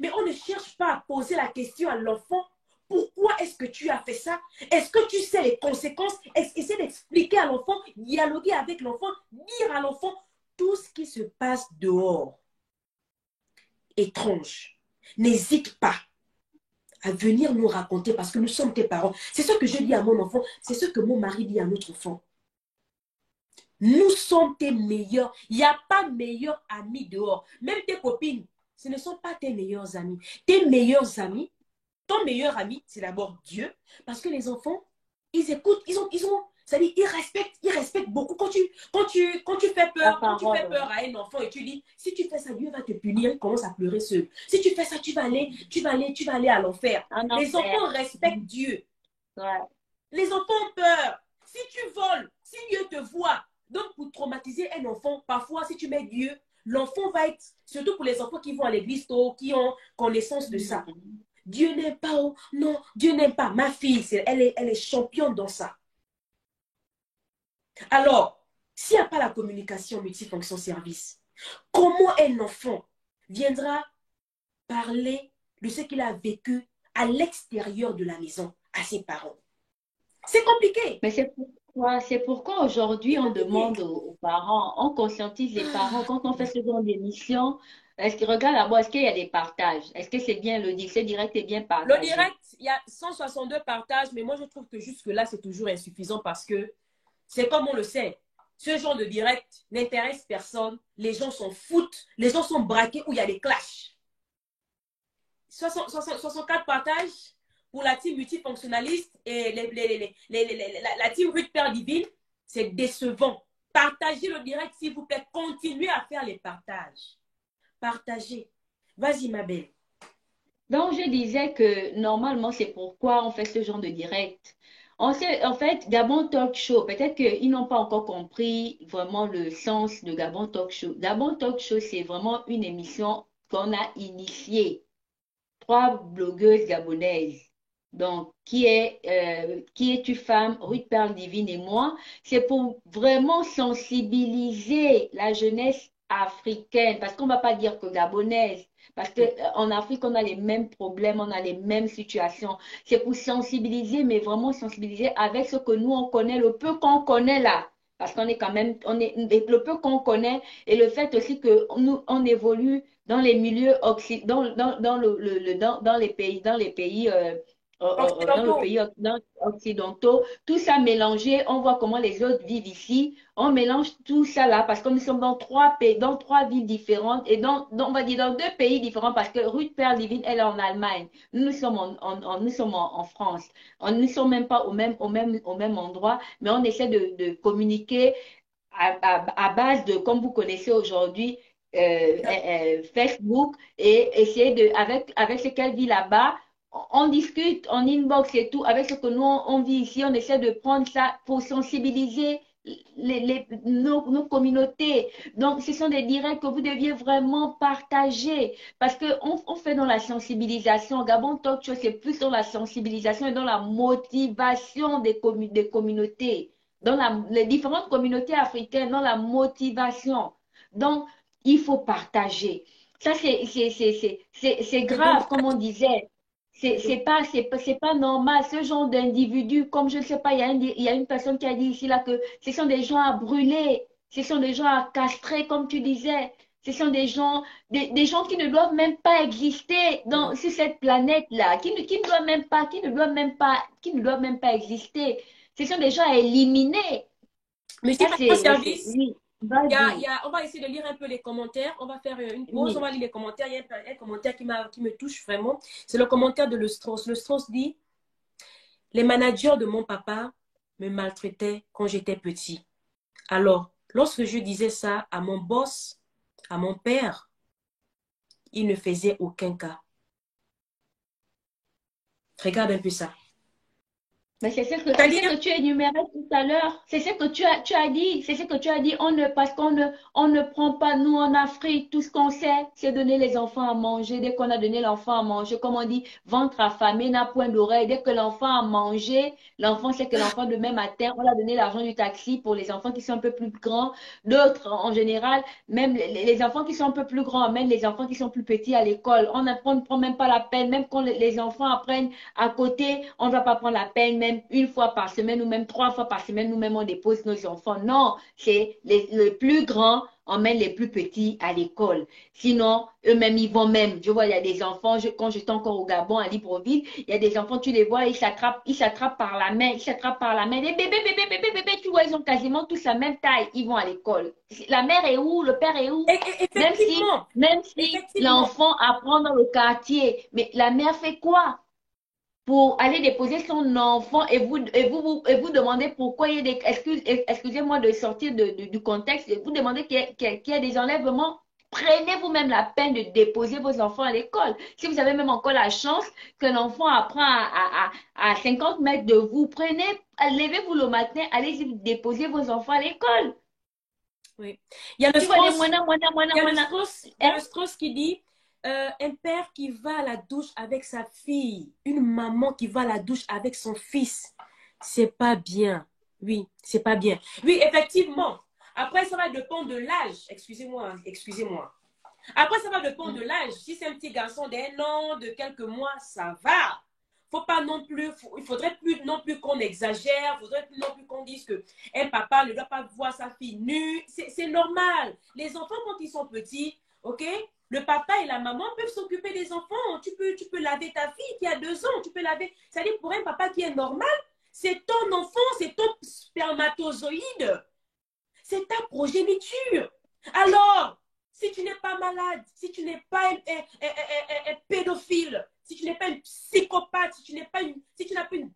Mais on ne cherche pas à poser la question à l'enfant. Pourquoi est-ce que tu as fait ça? Est-ce que tu sais les conséquences? Essaie d'expliquer à l'enfant, dialoguer avec l'enfant, dire à l'enfant tout ce qui se passe dehors. Étrange. N'hésite pas à venir nous raconter parce que nous sommes tes parents. C'est ce que je dis à mon enfant, c'est ce que mon mari dit à notre enfant. Nous sommes tes meilleurs. Il n'y a pas meilleurs amis dehors. Même tes copines, ce ne sont pas tes meilleurs amis. Tes meilleurs amis, ton meilleur ami, c'est d'abord Dieu. Parce que les enfants, ils écoutent, c'est-à-dire, ils respectent beaucoup. Quand tu fais la peur, parole, à un enfant et tu dis, si tu fais ça, Dieu va te punir, il commence à pleurer seul. Si tu fais ça, tu vas aller à l'enfer. en Les enfer. enfants respectent Dieu. Ouais. Les enfants ont peur. Si tu voles, si Dieu te voit, donc pour traumatiser un enfant, parfois si tu mets Dieu, l'enfant va être, surtout pour les enfants qui vont à l'église tôt, qui ont connaissance de ça. Dieu n'aime pas, oh, non, Dieu n'aime pas. Ma fille, elle est championne dans ça. Alors, s'il n'y a pas la communication multifonction service, comment un enfant viendra parler de ce qu'il a vécu à l'extérieur de la maison à ses parents? C'est compliqué. Mais c'est pourquoi aujourd'hui C'est on compliqué. demande aux parents, on conscientise les parents quand on fait ce genre d'émission. Est-ce que, regarde d'abord, est-ce qu'il y a des partages? Est-ce que c'est bien le ce direct est bien Le partagé? direct, il y a 162 partages, mais moi, je trouve que jusque-là, c'est toujours insuffisant parce que c'est comme on le sait. Ce genre de direct n'intéresse personne. Les gens s'en foutent. Les gens sont braqués où il y a des clashs. 64 partages pour la team multifonctionnaliste et la team Ruth Père Divine, c'est décevant. Partagez le direct, s'il vous plaît. Continuez à faire les partages. Partagez. Vas-y, ma belle. Donc, je disais que normalement, c'est pourquoi on fait ce genre de direct. On sait, en fait, Gabon Talk Show, peut-être qu'ils n'ont pas encore compris vraiment le sens de Gabon Talk Show. Gabon Talk Show, c'est vraiment une émission qu'on a initiée. Trois blogueuses gabonaises. Donc, qui est une femme, Ruth Perle Divine et moi, c'est pour vraiment sensibiliser la jeunesse africaine, parce qu'on ne va pas dire que gabonaise, parce qu'en Afrique, on a les mêmes problèmes, on a les mêmes situations. C'est pour sensibiliser, mais vraiment sensibiliser avec ce que nous, on connaît, le peu qu'on connaît là. Parce qu'on est quand même, on est, le peu qu'on connaît et le fait aussi que nous, on évolue dans les milieux dans les pays dans le Occidentaux. pays occidentaux, tout ça mélangé, on voit comment les autres vivent ici, on mélange tout ça là parce que nous sommes dans trois pays, dans trois villes différentes et on va dire dans deux pays différents parce que Ruth Père Divine elle est en Allemagne, nous sommes nous sommes en France, on ne sommes même pas au même endroit, mais on essaie de communiquer à base de, comme vous connaissez aujourd'hui, Facebook et essayer de, avec ce qu'elle vit là-bas, on discute en inbox et tout, avec ce que nous, on vit ici, on essaie de prendre ça pour sensibiliser nos communautés. Donc, ce sont des directs que vous deviez vraiment partager parce qu'on on fait dans la sensibilisation. Gabon Talk Show, c'est plus dans la sensibilisation et dans la motivation des communautés dans les différentes communautés africaines, dans la motivation. Donc, il faut partager. Ça, c'est C'est grave, comme on dommage. disait. C'est dommage. C'est pas normal. Ce genre d'individu, comme je ne sais pas, il y a une personne qui a dit ici là que ce sont des gens à brûler, ce sont des gens à castrer, comme tu disais. Ce sont des gens qui ne doivent même pas exister sur cette planète-là, qui ne doivent même pas, qui ne doivent même pas exister. Ce sont des gens à éliminer. Merci Ça, pour ton service. oui, vas-y, On va essayer de lire un peu les commentaires. On va faire une pause. On oui. va lire les commentaires. Il y a un commentaire qui me touche vraiment. C'est le commentaire de Le Strauss. Le Strauss dit, les managers de mon papa me maltraitaient quand j'étais petit. Alors, lorsque je disais ça à mon boss, à mon père, il ne faisait aucun cas. Regarde un peu ça. Mais c'est ce C'est-à-dire, que tu énumérais tout à l'heure. C'est ce que tu as dit. C'est ce que tu as dit. Parce on ne prend pas, nous, en Afrique, tout ce qu'on sait, c'est donner les enfants à manger. Dès qu'on a donné l'enfant à manger, comme on dit, ventre affamé n'a point d'oreille. Dès que l'enfant a mangé, l'enfant sait que l'enfant, demain matin, on a donné l'argent du taxi pour les enfants qui sont un peu plus grands. D'autres, en général, même les enfants qui sont un peu plus grands, même les enfants qui sont plus petits à l'école, on ne prend même pas la peine. Même quand les enfants apprennent à côté, on ne va pas prendre la peine, même une fois par semaine ou même trois fois par semaine, nous-mêmes, on dépose nos enfants. Non, c'est les plus grands emmènent les plus petits à l'école. Sinon, eux-mêmes, ils vont même. Je vois, il y a des enfants, quand j'étais encore au Gabon, à Libreville, il y a des enfants, tu les vois, ils s'attrapent par la main, ils s'attrapent par la main. Les bébés, tu vois, ils ont quasiment tous la même taille, ils vont à l'école. La mère est où, le père est où? effectivement, Même si effectivement, l'enfant apprend dans le quartier, mais la mère fait quoi? Pour aller déposer son enfant et vous demandez pourquoi il y a des... Excusez-moi de sortir du contexte, vous demandez qu'il y a des enlèvements. Prenez vous-même la peine de déposer vos enfants à l'école. Si vous avez même encore la chance que l'enfant apprend à 50 mètres de vous, levez-vous le matin, allez déposer vos enfants à l'école. oui. Il y a le Tu vois les Strauss, moinas, moinas. il y a Hein? le Strauss qui dit un père qui va à la douche avec sa fille, une maman qui va à la douche avec son fils, c'est pas bien. Oui, c'est pas bien. Oui, effectivement. Après, ça va dépendre de l'âge. Excusez-moi, hein, excusez-moi. Après, ça va dépendre de l'âge. Si c'est un petit garçon d'1 an, de quelques mois, ça va. Faut pas non plus, il faudrait plus non plus qu'on exagère, il faudrait plus non plus qu'on dise que un papa ne doit pas voir sa fille nue. C'est normal. Les enfants, quand ils sont petits, ok, Le papa et la maman peuvent s'occuper des enfants. Tu peux laver ta fille qui a 2 ans. Tu peux laver. C'est-à-dire pour un papa qui est normal, c'est ton enfant, c'est ton spermatozoïde. C'est ta progéniture. Alors, si tu n'es pas malade, si tu n'es pas un pédophile, si tu n'es pas une psychopathe, si tu n'as pas une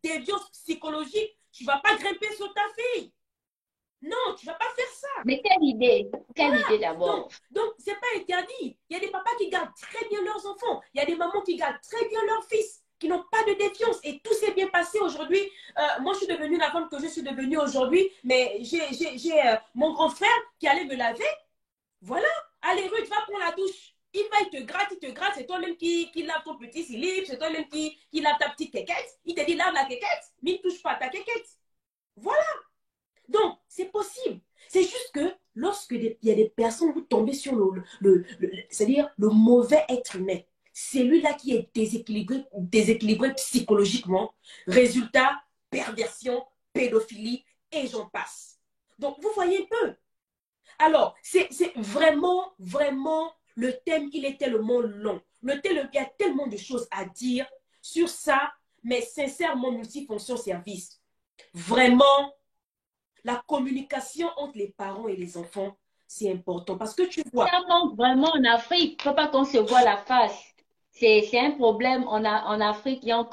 déviance psychologique, tu ne vas pas grimper sur ta fille. Non, tu ne vas pas faire ça. Mais quelle idée? Voilà. Quelle idée d'abord? Donc c'est pas interdit. Il y a des papas qui gardent très bien leurs enfants. Il y a des mamans qui gardent très bien leurs fils, qui n'ont pas de défiance. Et tout s'est bien passé aujourd'hui. Moi, je suis devenue la femme que je suis devenue aujourd'hui. Mais j'ai mon grand frère qui allait me laver. Voilà. Allez, Ruth, va prendre la douche. Il va, il te gratte. C'est toi-même qui lave ton petit slip. C'est toi-même qui lave ta petite quéquette. Il te dit lave la quéquette, mais il ne touche pas ta quéquette. Voilà. Donc, c'est possible. C'est juste que lorsque il y a des personnes, vous tombez sur c'est-à-dire le mauvais être humain, celui-là qui est déséquilibré psychologiquement, résultat, perversion, pédophilie, et j'en passe. Donc, vous voyez un peu. Alors, c'est vraiment, vraiment, le thème, il est tellement long. Il y a tellement de choses à dire sur ça, mais sincèrement, multifonction service. Vraiment, la communication entre les parents et les enfants, c'est important. Parce que tu vois. Ça manque vraiment en Afrique. Il ne faut pas qu'on se voit la face. C'est un problème en Afrique. Il y a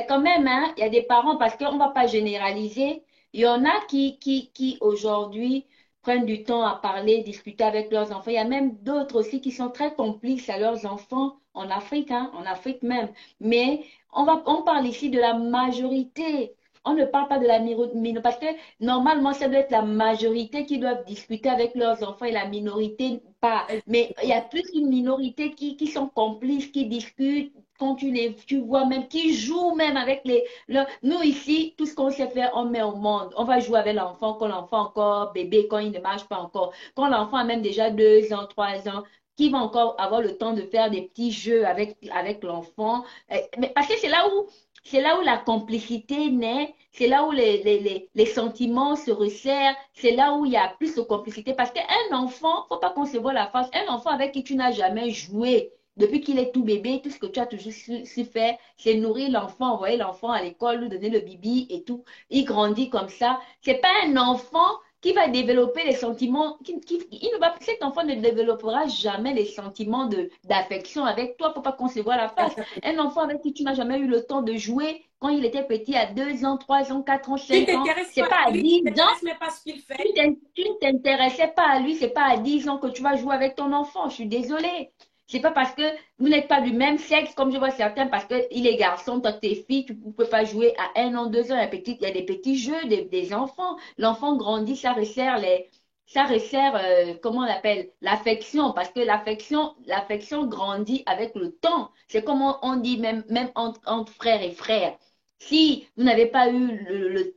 quand même, hein, il y a des parents, parce qu'on ne va pas généraliser. Il y en a qui aujourd'hui prennent du temps à parler, discuter avec leurs enfants. Il y a même d'autres aussi qui sont très complices à leurs enfants en Afrique, hein, en Afrique même. Mais on parle ici de la majorité. On ne parle pas de la minorité, parce que normalement, ça doit être la majorité qui doivent discuter avec leurs enfants et la minorité pas. Mais il y a plus une minorité qui sont complices, qui discutent, quand tu vois même, qui jouent même avec nous ici, tout ce qu'on sait faire, on met au monde. On va jouer avec l'enfant quand l'enfant encore bébé, quand il ne marche pas encore. Quand l'enfant a même déjà 2 ans, 3 ans, qui va encore avoir le temps de faire des petits jeux avec l'enfant. Mais parce que c'est là où la complicité naît, c'est là où les sentiments se resserrent, c'est là où il y a plus de complicité. Parce qu'un enfant, faut pas qu'on se voit la face, un enfant avec qui tu n'as jamais joué, depuis qu'il est tout bébé, tout ce que tu as toujours su faire, c'est nourrir l'enfant, envoyer l'enfant à l'école, lui donner le bibi et tout. Il grandit comme ça. C'est pas un enfant qui va développer les sentiments, cet enfant ne développera jamais les sentiments d'affection avec toi, faut pas qu'on se voit la face. Un enfant avec qui tu n'as jamais eu le temps de jouer quand il était petit, à 2 ans, 3 ans, 4 ans, Tu ne 5 ans, t'intéresses c'est pas pas à à lui, 10 tu ne ans, t'intéresses même pas à ce qu'il fait. tu ne t'intéressais pas à lui, c'est pas à 10 ans que tu vas jouer avec ton enfant. Je suis désolée. C'est pas parce que vous n'êtes pas du même sexe, comme je vois certains, parce qu'il est garçon, toi t'es fille, tu ne peux pas jouer à 1 an, 2 ans. Il y a des petits jeux des enfants. L'enfant grandit, ça resserre, comment on appelle, l'affection, parce que l'affection grandit avec le temps. C'est comme on dit même entre frères et frères. Si vous n'avez pas eu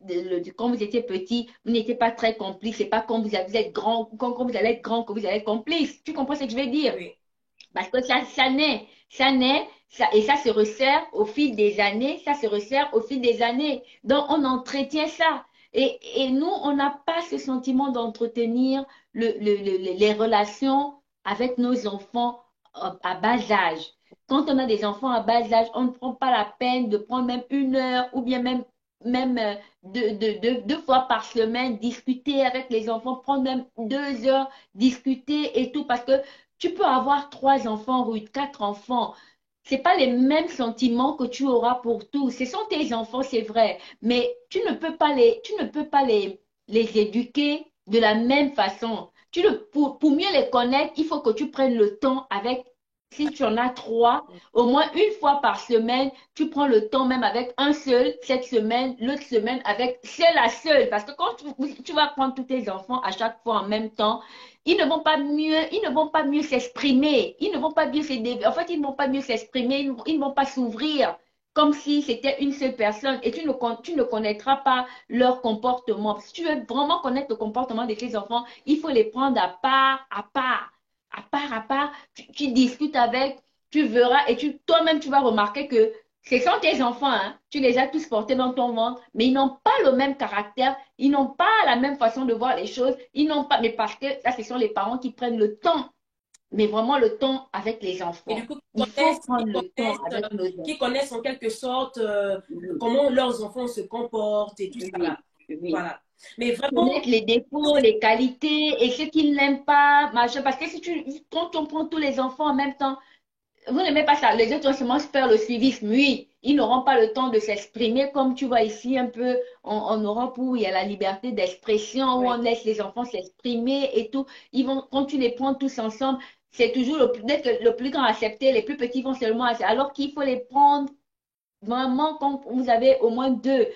quand vous étiez petit, vous n'étiez pas très complice, c'est pas quand vous êtes grand, quand vous allez être grand que vous allez être complice. Tu comprends ce que je veux dire? Oui. Parce que et ça se resserre au fil des années, ça se resserre au fil des années. Donc, on entretient ça. Et nous, on n'a pas ce sentiment d'entretenir les relations avec nos enfants à bas âge. Quand on a des enfants à bas âge, on ne prend pas la peine de prendre même 1 heure ou bien même 2 fois par semaine, discuter avec les enfants, prendre même 2 heures, discuter et tout, parce que tu peux avoir 3 enfants, Ruth, 4 enfants. C'est pas les mêmes sentiments que tu auras pour tous. Ce sont tes enfants, c'est vrai, mais tu ne peux pas les éduquer de la même façon. Pour mieux les connaître, il faut que tu prennes le temps avec, si tu en as 3, au moins 1 fois par semaine, tu prends le temps même avec un seul, cette semaine, l'autre semaine avec seul à seul. Parce que quand tu vas prendre tous tes enfants à chaque fois en même temps, ils ne vont pas mieux s'exprimer, ils ne vont pas mieux en fait, ils ne vont pas mieux s'exprimer, ils ne vont pas s'ouvrir comme si c'était une seule personne et tu ne connaîtras pas leur comportement. Si tu veux vraiment connaître le comportement de tes enfants, il faut les prendre à part, à part, à part, à part. Tu discutes avec, tu verras et toi-même, tu vas remarquer que ce sont tes enfants, hein. Tu les as tous portés dans ton ventre, mais ils n'ont pas le même caractère, ils n'ont pas la même façon de voir les choses, ils n'ont pas, mais parce que ça, ce sont les parents qui prennent le temps mais vraiment le temps avec les Et du enfants. coup, Il faut prendre le temps avec nos qui enfants. connaissent en quelque sorte Oui, comment leurs enfants se comportent et tout ça là. oui, oui. Voilà. Mais vraiment, Connaître les défauts, les qualités et ceux qui ne l'aiment pas, machin. Parce que si quand on prend tous les enfants en même temps, vous n'aimez pas ça. Les autres vont seulement faire le suivisme. Oui, ils n'auront pas le temps de s'exprimer comme tu vois ici un peu en Europe où il y a la liberté d'expression, où on oui. laisse les enfants s'exprimer et tout. Ils vont, quand tu les prends tous ensemble, c'est toujours le plus grand à accepter, les plus petits vont seulement accepter. Alors qu'il faut les prendre vraiment quand vous avez au moins deux.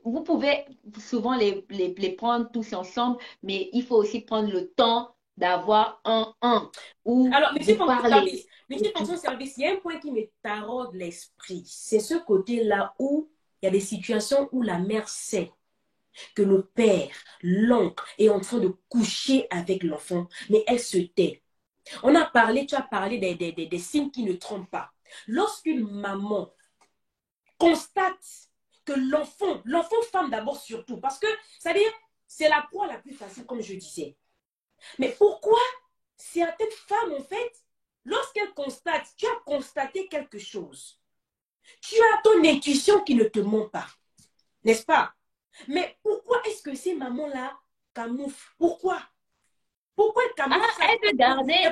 Vous pouvez souvent les prendre tous ensemble, mais il faut aussi prendre le temps d'avoir un ou Alors, vous parler. Monsieur Fonction Service, il y a un point qui me taraude l'esprit. C'est ce côté-là où il y a des situations où la mère sait que le père, l'oncle est en train de coucher avec l'enfant, mais elle se tait. On a parlé, tu as parlé des signes qui ne trompent pas. Lorsqu'une maman constate que l'enfant femme d'abord surtout, parce que, c'est-à-dire, c'est la proie la plus facile, comme je disais. Mais pourquoi certaines femmes, en fait, lorsqu'elles constatent, tu as constaté quelque chose, tu as ton intuition qui ne te ment pas, n'est-ce pas? Mais pourquoi est-ce que ces mamans-là camouflent? Pourquoi? Pourquoi elles Ah, camouflent ça? elle veut garder C'est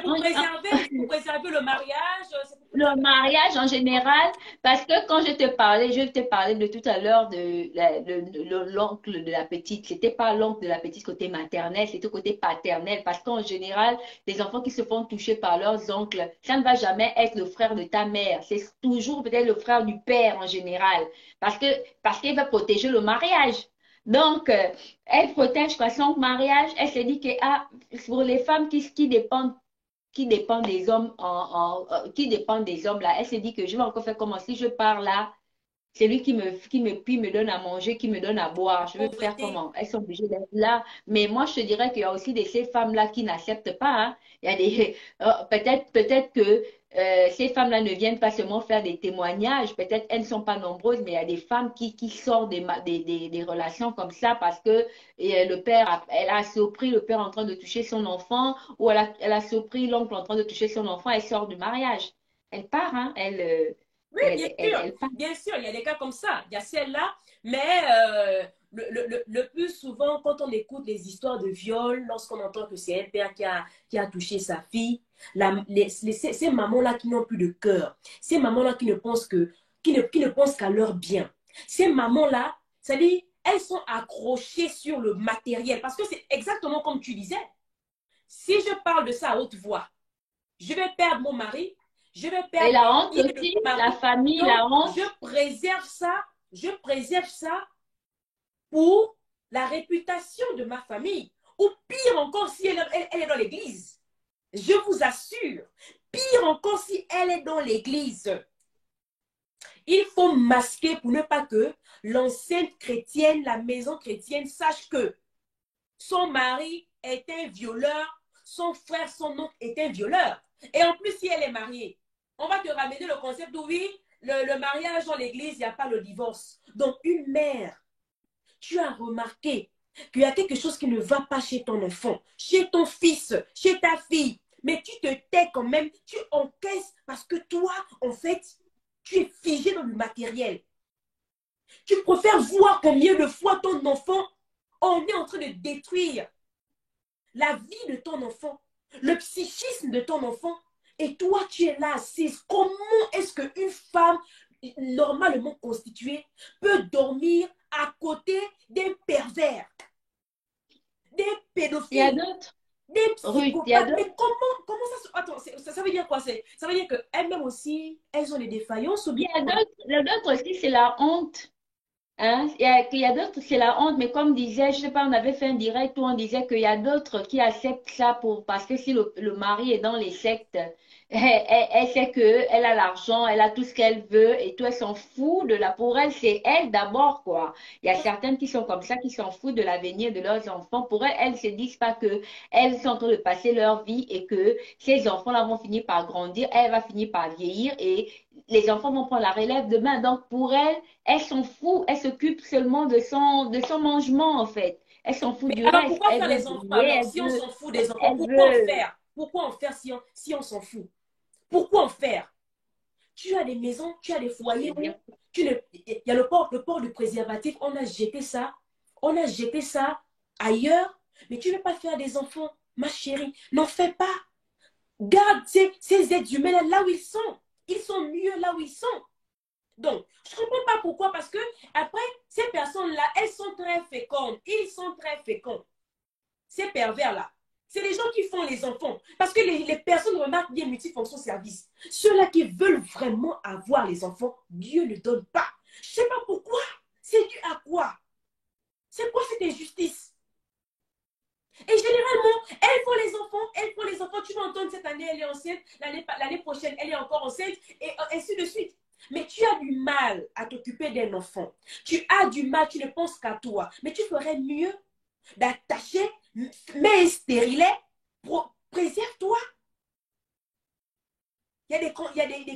pour préserver le mariage, c'est pour le préserver... mariage en général, parce que quand je te parlais de tout à l'heure de l'oncle de la petite, c'était pas l'oncle de la petite côté maternel, c'était côté paternel, parce qu'en général, les enfants qui se font toucher par leurs oncles, ça ne va jamais être le frère de ta mère, c'est toujours peut-être le frère du père en général, parce que parce qu'il va protéger le mariage. Donc, elle protège quoi son mariage, elle se dit que ah, pour les femmes qui dépend des hommes qui dépend des hommes là. Elle se dit que je vais encore faire comment si je pars là, c'est lui puis me donne à manger, qui me donne à boire. Je vais faire pauvreté. comment? Elles sont obligées d'être là. Mais moi, je te dirais qu'il y a aussi ces femmes-là qui n'acceptent pas. Hein. Il y a des, peut-être que ces femmes-là ne viennent pas seulement faire des témoignages. Peut-être elles ne sont pas nombreuses, mais il y a des femmes qui sortent des relations comme ça parce que le père, elle a surpris le père en train de toucher son enfant ou elle a surpris l'oncle en train de toucher son enfant. Elle sort du mariage. Elle part, hein. Oui, Elle part. bien sûr, il y a des cas comme ça, il y a celle-là, mais le plus souvent, quand on écoute les histoires de viol, lorsqu'on entend que c'est un père qui a touché sa fille, ces mamans-là qui n'ont plus de cœur, ces mamans-là qui ne pensent qui ne pensent qu'à leur bien, ces mamans-là, c'est-à-dire, elles sont accrochées sur le matériel, parce que c'est exactement comme tu disais. Si je parle de ça à haute voix, je vais perdre mon mari, je vais Et perdre la honte l'estime de aussi, mon la mari. famille, Donc, la honte. je préserve ça pour la réputation de ma famille. Ou pire encore, si elle est dans l'église. Je vous assure, pire encore si elle est dans l'église. Il faut masquer pour ne pas que l'enceinte chrétienne, la maison chrétienne, sache que son mari est un violeur, son frère, son oncle est un violeur. Et en plus, si elle est mariée, on va te ramener le concept où oui, le mariage dans l'église, il n'y a pas le divorce. Donc, une mère, tu as remarqué qu'il y a quelque chose qui ne va pas chez ton enfant, chez ton fils, chez ta fille. Mais tu te tais quand même, tu encaisses parce que toi, en fait, tu es figé dans le matériel. Tu préfères voir combien de fois ton enfant, on est en train de détruire la vie de ton enfant, le psychisme de ton enfant, et toi, tu es là assise. Comment est-ce qu'une femme normalement constituée peut dormir à côté d'un pervers, d'un Il y a pédophile, d'autres, d'un Ruth, il y a psychopathe? d'autres. Mais comment ça se... Attends, ça veut dire quoi? Ça veut dire qu'elles-mêmes aussi, elles ont des défaillances ou bien... Il y a d'autres aussi, c'est la honte. Hein? Il y a d'autres, c'est la honte, mais comme disait, je sais pas, on avait fait un direct où on disait qu'il y a d'autres qui acceptent ça parce que si le mari est dans les sectes, elle sait que elle a l'argent, elle a tout ce qu'elle veut et tout, elle s'en fout de la, pour elle, c'est elle d'abord, quoi. Il y a certaines qui sont comme ça, qui s'en foutent de l'avenir de leurs enfants. Pour elles, elles se disent pas que elles sont en train de passer leur vie et que ces enfants-là vont finir par grandir, elle va finir par vieillir et les enfants vont prendre la relève demain. Donc, pour elle, elle s'en fout, elle s'occupe seulement de son mangement en fait. Elle s'en fout Mais du alors reste. pourquoi Elle faire veut les enfants briller, alors? Si on s'en fout des enfants, elle pourquoi en veut, faire? Pourquoi en faire si on s'en fout? Pourquoi en faire? Tu as des maisons, tu as des foyers où il y a le port du préservatif, on a jeté ça. On a jeté ça ailleurs. Mais tu ne veux pas faire des enfants, ma chérie. N'en fais pas. Garde ces êtres humains là où ils sont. Ils sont mieux là où ils sont. Donc, je ne comprends pas pourquoi. Parce que après, ces personnes-là, elles sont très fécondes. Ils sont très féconds. Ces pervers-là. C'est les gens qui font les enfants. Parce que les personnes remarquent bien multifonction service. Ceux-là qui veulent vraiment avoir les enfants, Dieu ne donne pas. Je ne sais pas pourquoi. C'est dû à quoi? C'est quoi cette injustice? Et généralement, elles font les enfants. Tu vas entendre cette année, elle est enceinte. L'année prochaine, elle est encore enceinte. Et ainsi de suite. Mais tu as du mal à t'occuper d'un enfant. Tu as du mal, tu ne penses qu'à toi. Mais tu ferais mieux d'attacher, mais stérilet, préserve-toi. Il y a des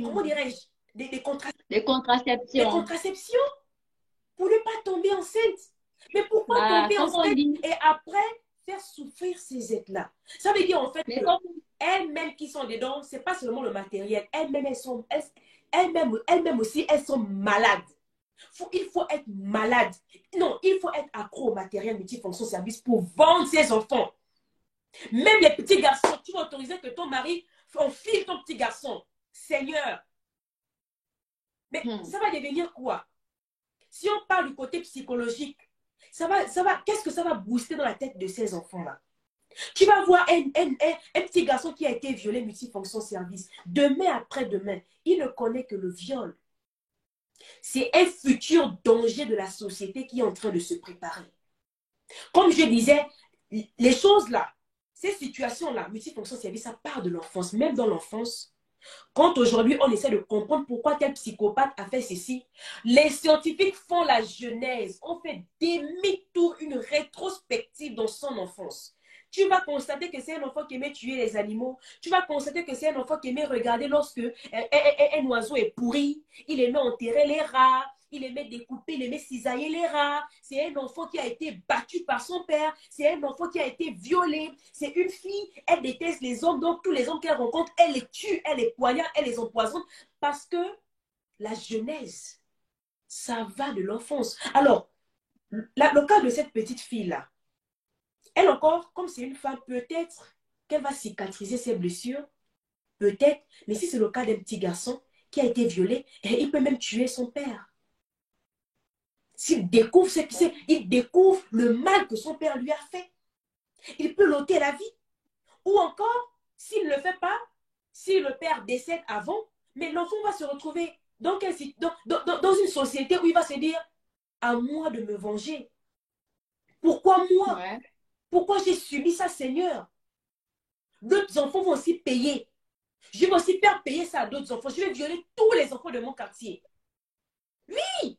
comment dirais-je, des contraceptions. Pour ne pas tomber enceinte. Mais pourquoi tomber Comme on enceinte dit. et après faire souffrir ces êtres-là? Ça veut dire en fait Mais que comme, elles-mêmes qui sont dedans, ce n'est pas seulement le matériel. Elles-mêmes aussi, elles sont malades. Il faut être malade. Non, il faut être accro au matériel multifonction service pour vendre ses enfants. Même les petits garçons, tu vas autoriser que ton mari enfile ton petit garçon. Seigneur. Mais ça va devenir quoi? Si on parle du côté psychologique, qu'est-ce que ça va booster dans la tête de ces enfants-là? Tu vas voir un petit garçon qui a été violé multifonction service. Demain après-demain, il ne connaît que le viol. C'est un futur danger de la société qui est en train de se préparer. Comme je disais, les choses là, ces situations-là, multifonction service, ça part de l'enfance. Même dans l'enfance, quand aujourd'hui on essaie de comprendre pourquoi tel psychopathe a fait ceci, les scientifiques font la genèse, on fait demi-tour, une rétrospective dans son enfance. Tu vas constater que c'est un enfant qui aimait tuer les animaux. Tu vas constater que c'est un enfant qui aimait regarder lorsque un oiseau est pourri. Il aimait enterrer les rats. Il aimait découper, il aimait cisailler les rats. C'est un enfant qui a été battu par son père. C'est un enfant qui a été violé. C'est une fille, elle déteste les hommes. Donc, tous les hommes qu'elle rencontre, elle les tue, elle les poignarde, elle les empoisonne. Parce que la genèse, ça va de l'enfance. Alors, le cas de cette petite fille-là, elle encore, comme c'est une femme, peut-être qu'elle va cicatriser ses blessures. Peut-être. Mais si c'est le cas d'un petit garçon qui a été violé, il peut même tuer son père. S'il découvre ce qu'il sait, il découvre le mal que son père lui a fait. Il peut l'ôter la vie. Ou encore, s'il ne le fait pas, si le père décède avant, mais l'enfant va se retrouver dans une société où il va se dire, à moi de me venger. Pourquoi moi? ouais. Pourquoi j'ai subi ça, Seigneur? D'autres enfants vont aussi payer. Je vais aussi faire payer ça à d'autres enfants. Je vais violer tous les enfants de mon quartier. Oui,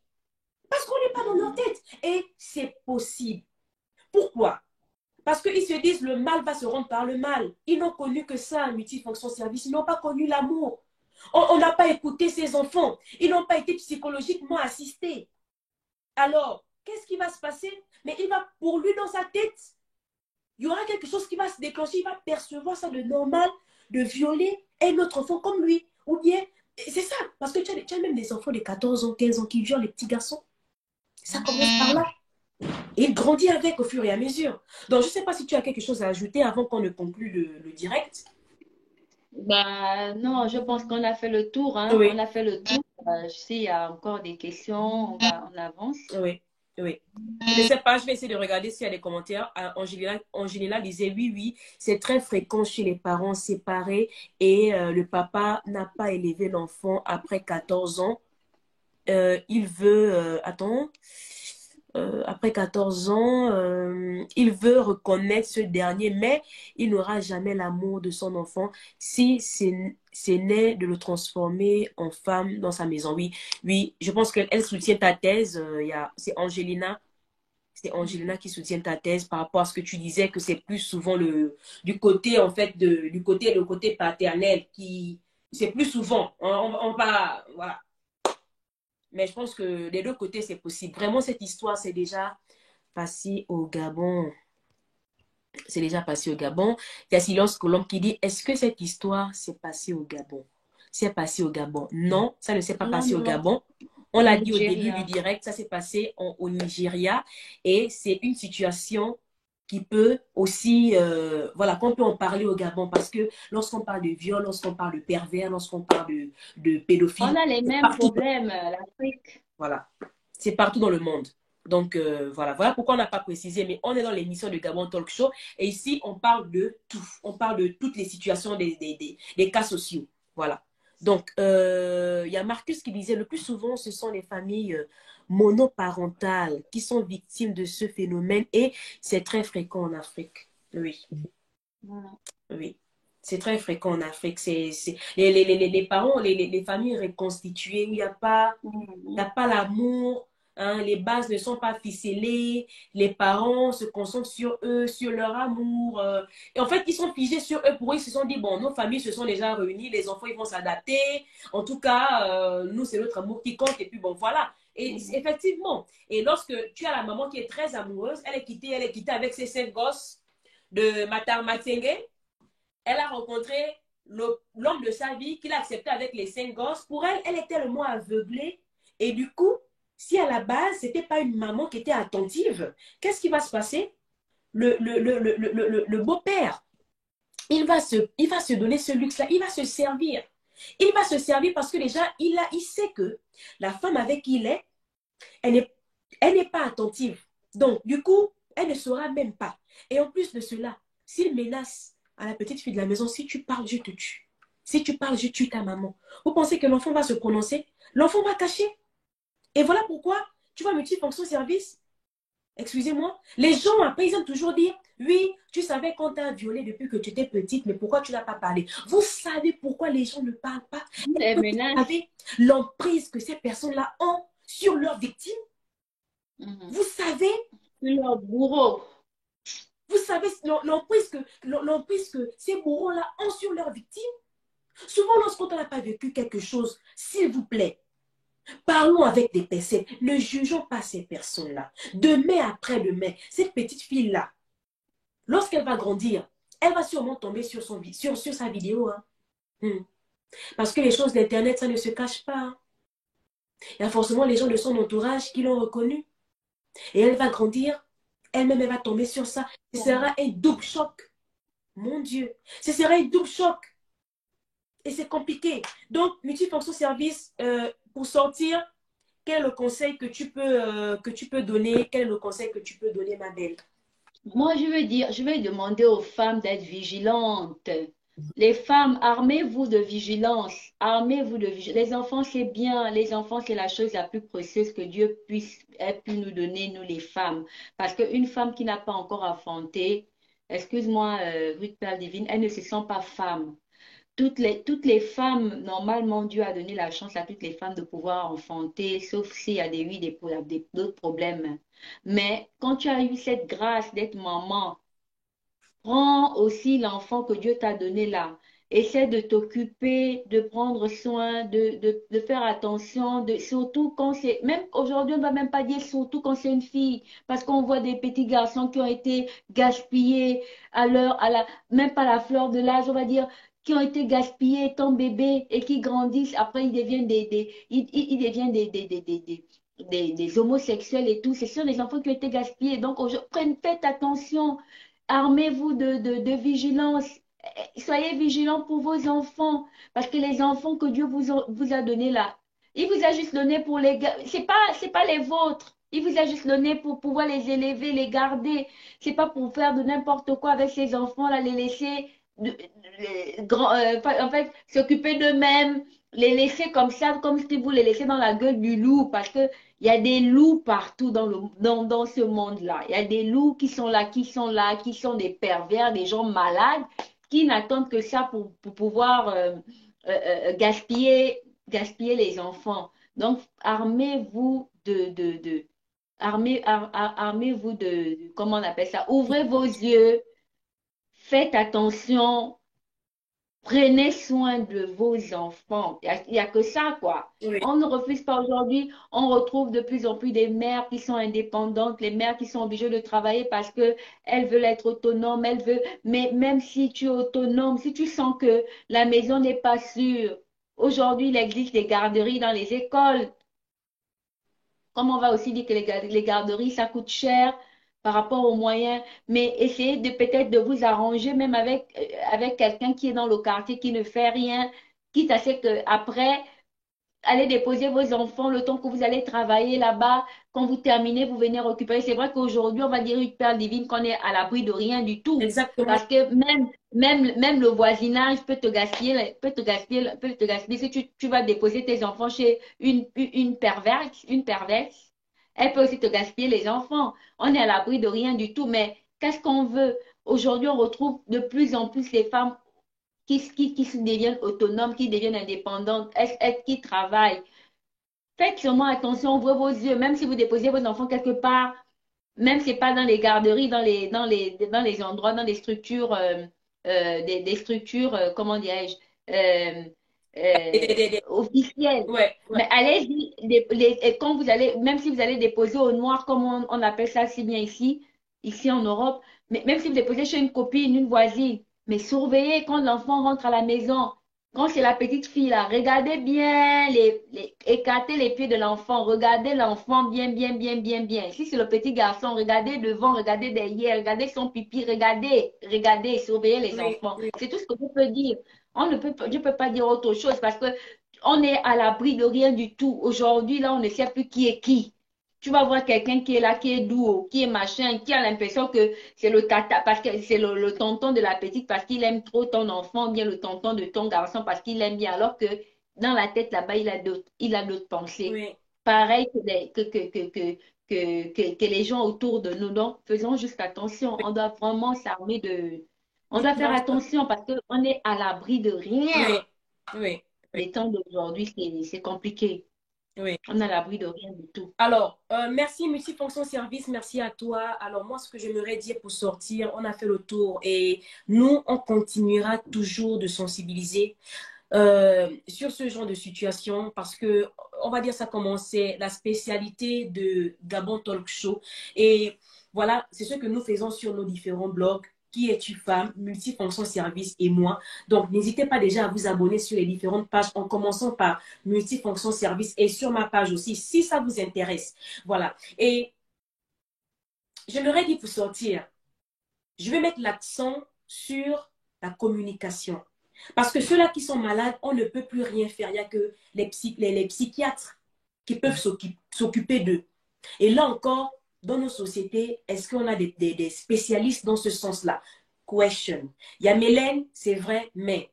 parce qu'on n'est pas dans leur tête. Et c'est possible. Pourquoi? Parce qu'ils se disent le mal va se rendre par le mal. Ils n'ont connu que ça, multifonction service. Ils n'ont pas connu l'amour. On n'a pas écouté ces enfants. Ils n'ont pas été psychologiquement assistés. Alors, qu'est-ce qui va se passer? Mais il va, pour lui, dans sa tête, il y aura quelque chose qui va se déclencher. Il va percevoir ça de normal, de violer un autre enfant comme lui. Ou bien, c'est ça. Parce que tu as même des enfants de 14 ans, 15 ans qui violent les petits garçons. Ça commence par là. Et il grandit avec au fur et à mesure. Donc, je ne sais pas si tu as quelque chose à ajouter avant qu'on ne conclue le direct. Bah, non, je pense qu'on a fait le tour, hein. Oui, On a fait le tour. S'il y a encore des questions, on avance. oui, oui. Je ne sais pas, je vais essayer de regarder s'il y a des commentaires. Angelina disait oui, oui, c'est très fréquent chez les parents séparés et le papa n'a pas élevé l'enfant après 14 ans. Il veut, après 14 ans, il veut reconnaître ce dernier, mais il n'aura jamais l'amour de son enfant si c'est né de le transformer en femme dans sa maison. Oui, oui, je pense qu'elle soutient ta thèse. C'est Angelina qui soutient ta thèse par rapport à ce que tu disais, que c'est plus souvent du côté, en fait, le côté paternel qui, c'est plus souvent. On va, voilà. Mais je pense que des deux côtés, c'est possible. Vraiment, cette histoire, c'est déjà passé au Gabon. C'est déjà passé au Gabon. Il y a Silence Colombe qui dit, est-ce que cette histoire s'est passée au Gabon? C'est passé au Gabon. Non, ça ne s'est pas Non, passé au non, Gabon. On au l'a dit au début du Nigeria. direct, ça s'est passé au Nigeria. Et c'est une situation qui peut aussi, voilà, qu'on peut en parler au Gabon. Parce que lorsqu'on parle de viol, lorsqu'on parle de pervers, lorsqu'on parle de On pédophilie, a les c'est mêmes partout. problèmes, l'Afrique. Voilà. C'est partout dans le monde. Donc, voilà. Voilà pourquoi on n'a pas précisé, mais on est dans l'émission de Gabon Talk Show. Et ici, on parle de tout. On parle de toutes les situations des cas sociaux. Voilà. Donc, il y a Marcus qui disait, le plus souvent, ce sont les familles monoparentales qui sont victimes de ce phénomène et c'est très fréquent en Afrique. Oui, Voilà. oui. C'est très fréquent en Afrique. Les parents, les familles reconstituées où il n'y a Mhm. pas l'amour, hein, les bases ne sont pas ficelées, les parents se concentrent sur eux, sur leur amour. Et en fait, ils sont figés sur eux pour eux. Ils se sont dit, bon, nos familles se sont déjà réunies, les enfants, ils vont s'adapter. En tout cas, nous, c'est notre amour qui compte. Et puis, bon, voilà. Et Mhm. effectivement, et lorsque tu as la maman qui est très amoureuse, elle est quittée avec ses 5 gosses de Matar Matenge. Elle a rencontré l'homme de sa vie qu'il a accepté avec les 5 gosses. Pour elle, elle est tellement aveuglée. Et du coup, si à la base, ce n'était pas une maman qui était attentive, qu'est-ce qui va se passer? Le beau-père, il va se donner ce luxe-là, il va se servir. Il va se servir parce que déjà, il sait que la femme avec qui il est, elle n'est elle n'est pas attentive. Donc, du coup, elle ne saura même pas. Et en plus de cela, s'il menace à la petite fille de la maison, si tu parles, je te tue. Si tu parles, je tue ta maman. Vous pensez que l'enfant va se prononcer? L'enfant va cacher. Et voilà pourquoi, tu vois, multifonction service, excusez-moi, les gens après, ils aiment toujours dire, oui, tu savais qu'on t'a violée depuis que tu étais petite, mais pourquoi tu n'as pas parlé? Vous savez pourquoi les gens ne parlent pas? Est-ce Les que vous menaces. savez l'emprise que ces personnes-là ont sur leurs victimes? Mhm. Vous savez Leur bourreau. Vous savez l'emprise que ces bourreaux-là ont sur leurs victimes. Souvent, lorsqu'on n'a pas vécu quelque chose, s'il vous plaît, parlons avec des personnes. Ne jugeons pas ces personnes-là. Demain après-demain, cette petite fille-là, lorsqu'elle va grandir, elle va sûrement tomber sur sa vidéo. Hein. Parce que les choses d'Internet, ça ne se cache pas. Hein. Il y a forcément les gens de son entourage qui l'ont reconnue. Et elle va grandir, elle-même, elle va tomber sur ça. Ce sera un double choc. Mon Dieu, ce sera un double choc. Et c'est compliqué. Donc, multifonction service, pour sortir, quel est le conseil que tu peux donner? Quel est le conseil que tu peux donner, ma belle? Moi, je veux dire, je vais demander aux femmes d'être vigilantes. Les femmes, armez-vous de vigilance. Armez-vous de vigilance. Les enfants, c'est bien. Les enfants, c'est la chose la plus précieuse que Dieu puisse ait pu nous donner, nous les femmes. Parce qu'une femme qui n'a pas encore affronté, excuse-moi, Ruth Perle Divine, elle ne se sent pas femme. Toutes les femmes, normalement, Dieu a donné la chance à toutes les femmes de pouvoir enfanter, sauf s'il y a oui, d'autres problèmes. Mais quand tu as eu cette grâce d'être maman, prends aussi l'enfant que Dieu t'a donné là. Essaie de t'occuper, de prendre soin, de faire attention, surtout quand c'est, même aujourd'hui, on ne va même pas dire surtout quand c'est une fille, parce qu'on voit des petits garçons qui ont été gaspillés même pas la fleur de l'âge, on va dire, qui ont été gaspillés étant bébés et qui grandissent, après ils deviennent ils deviennent des homosexuels et tout. Ce sont des enfants qui ont été gaspillés. Donc, faites attention. Armez-vous de vigilance. Soyez vigilants pour vos enfants. Parce que les enfants que Dieu vous a donnés là, il vous a juste donné pour les... C'est pas les vôtres. Il vous a juste donné pour pouvoir les élever, les garder. C'est pas pour faire de n'importe quoi avec ces enfants-là, les laisser en fait, s'occuper d'eux-mêmes, les laisser comme ça, comme si vous les laissez dans la gueule du loup, parce que il y a des loups partout dans ce monde-là. Il y a des loups qui sont des pervers, des gens malades, qui n'attendent que ça pour pouvoir gaspiller les enfants. Donc, armez-vous comment on appelle ça? Ouvrez vos yeux, faites attention, Prenez soin de vos enfants. Il y a que ça, quoi. Oui, On ne refuse pas aujourd'hui. On retrouve de plus en plus des mères qui sont indépendantes, les mères qui sont obligées de travailler parce que elles veulent être autonomes, elles veulent. Mais même si tu es autonome, si tu sens que la maison n'est pas sûre, aujourd'hui, il existe des garderies dans les écoles. Comme on va aussi dire que les garderies, ça coûte cher par rapport aux moyens, mais essayez de peut-être de vous arranger même avec quelqu'un qui est dans le quartier, qui ne fait rien, quitte à ce que après allez déposer vos enfants le temps que vous allez travailler là-bas. Quand vous terminez, vous venez récupérer. C'est vrai qu'aujourd'hui, on va dire une perle divine qu'on est à l'abri de rien du tout. exactement. Parce que même le voisinage peut te gaspiller, peut te gaspiller. Si tu vas déposer tes enfants chez une perverse, elle peut aussi te gaspiller les enfants. On est à l'abri de rien du tout. Mais qu'est-ce qu'on veut? Aujourd'hui, on retrouve de plus en plus les femmes qui se deviennent autonomes, qui deviennent indépendantes, qui travaillent. Faites sûrement attention, ouvrez vos yeux, même si vous déposez vos enfants quelque part, même si ce n'est pas dans les garderies, dans les endroits, dans les structures, des structures, comment dirais-je, officielles. Ouais, ouais. Mais allez-y, et quand vous allez, même si vous allez déposer au noir, comme on appelle ça si bien ici en Europe, mais même si vous déposez chez une copine, une voisine, mais surveillez quand l'enfant rentre à la maison. Quand c'est la petite fille là, regardez bien, écartez les pieds de l'enfant, regardez l'enfant bien, bien, bien, bien, bien. Si c'est le petit garçon, regardez devant, regardez derrière, regardez son pipi, regardez, surveillez les Oui, enfants. oui. C'est tout ce que je peux dire. Je ne peux pas dire autre chose parce que on est à l'abri de rien du tout. Aujourd'hui, là, on ne sait plus qui est qui. Tu vas voir quelqu'un qui est là, qui est doux, qui est machin, qui a l'impression que c'est le tata, parce que c'est le tonton de la petite, parce qu'il aime trop ton enfant, ou bien le tonton de ton garçon, parce qu'il aime bien, alors que dans la tête là-bas, il a d'autres pensées. Oui. Pareil que les gens autour de nous. Donc, faisons juste attention. On doit vraiment s'armer de. On doit faire attention parce qu'on est à l'abri de Oui, rien. oui, oui, Les temps d'aujourd'hui, c'est compliqué. oui. On est à l'abri de rien du tout. Alors, merci Multifonction Service, merci à toi. Alors, moi, ce que j'aimerais dire pour sortir, on a fait le tour et nous, on continuera toujours de sensibiliser sur ce genre de situation parce que, on va dire ça comme c'est la spécialité de Gabon Talk Show. Et voilà, c'est ce que nous faisons sur nos différents blogs. Qui es-tu femme, multifonction service et moi. Donc, n'hésitez pas déjà à vous abonner sur les différentes pages en commençant par multifonction service et sur ma page aussi, si ça vous intéresse. Voilà. Et j'aimerais dire pour sortir, je vais mettre l'accent sur la communication. Parce que ceux-là qui sont malades, on ne peut plus rien faire. Il n'y a que les psychiatres qui peuvent s'occuper d'eux. Et là encore, dans nos sociétés, est-ce qu'on a des spécialistes dans ce sens-là? Question. Il y a Mélène, c'est vrai, mais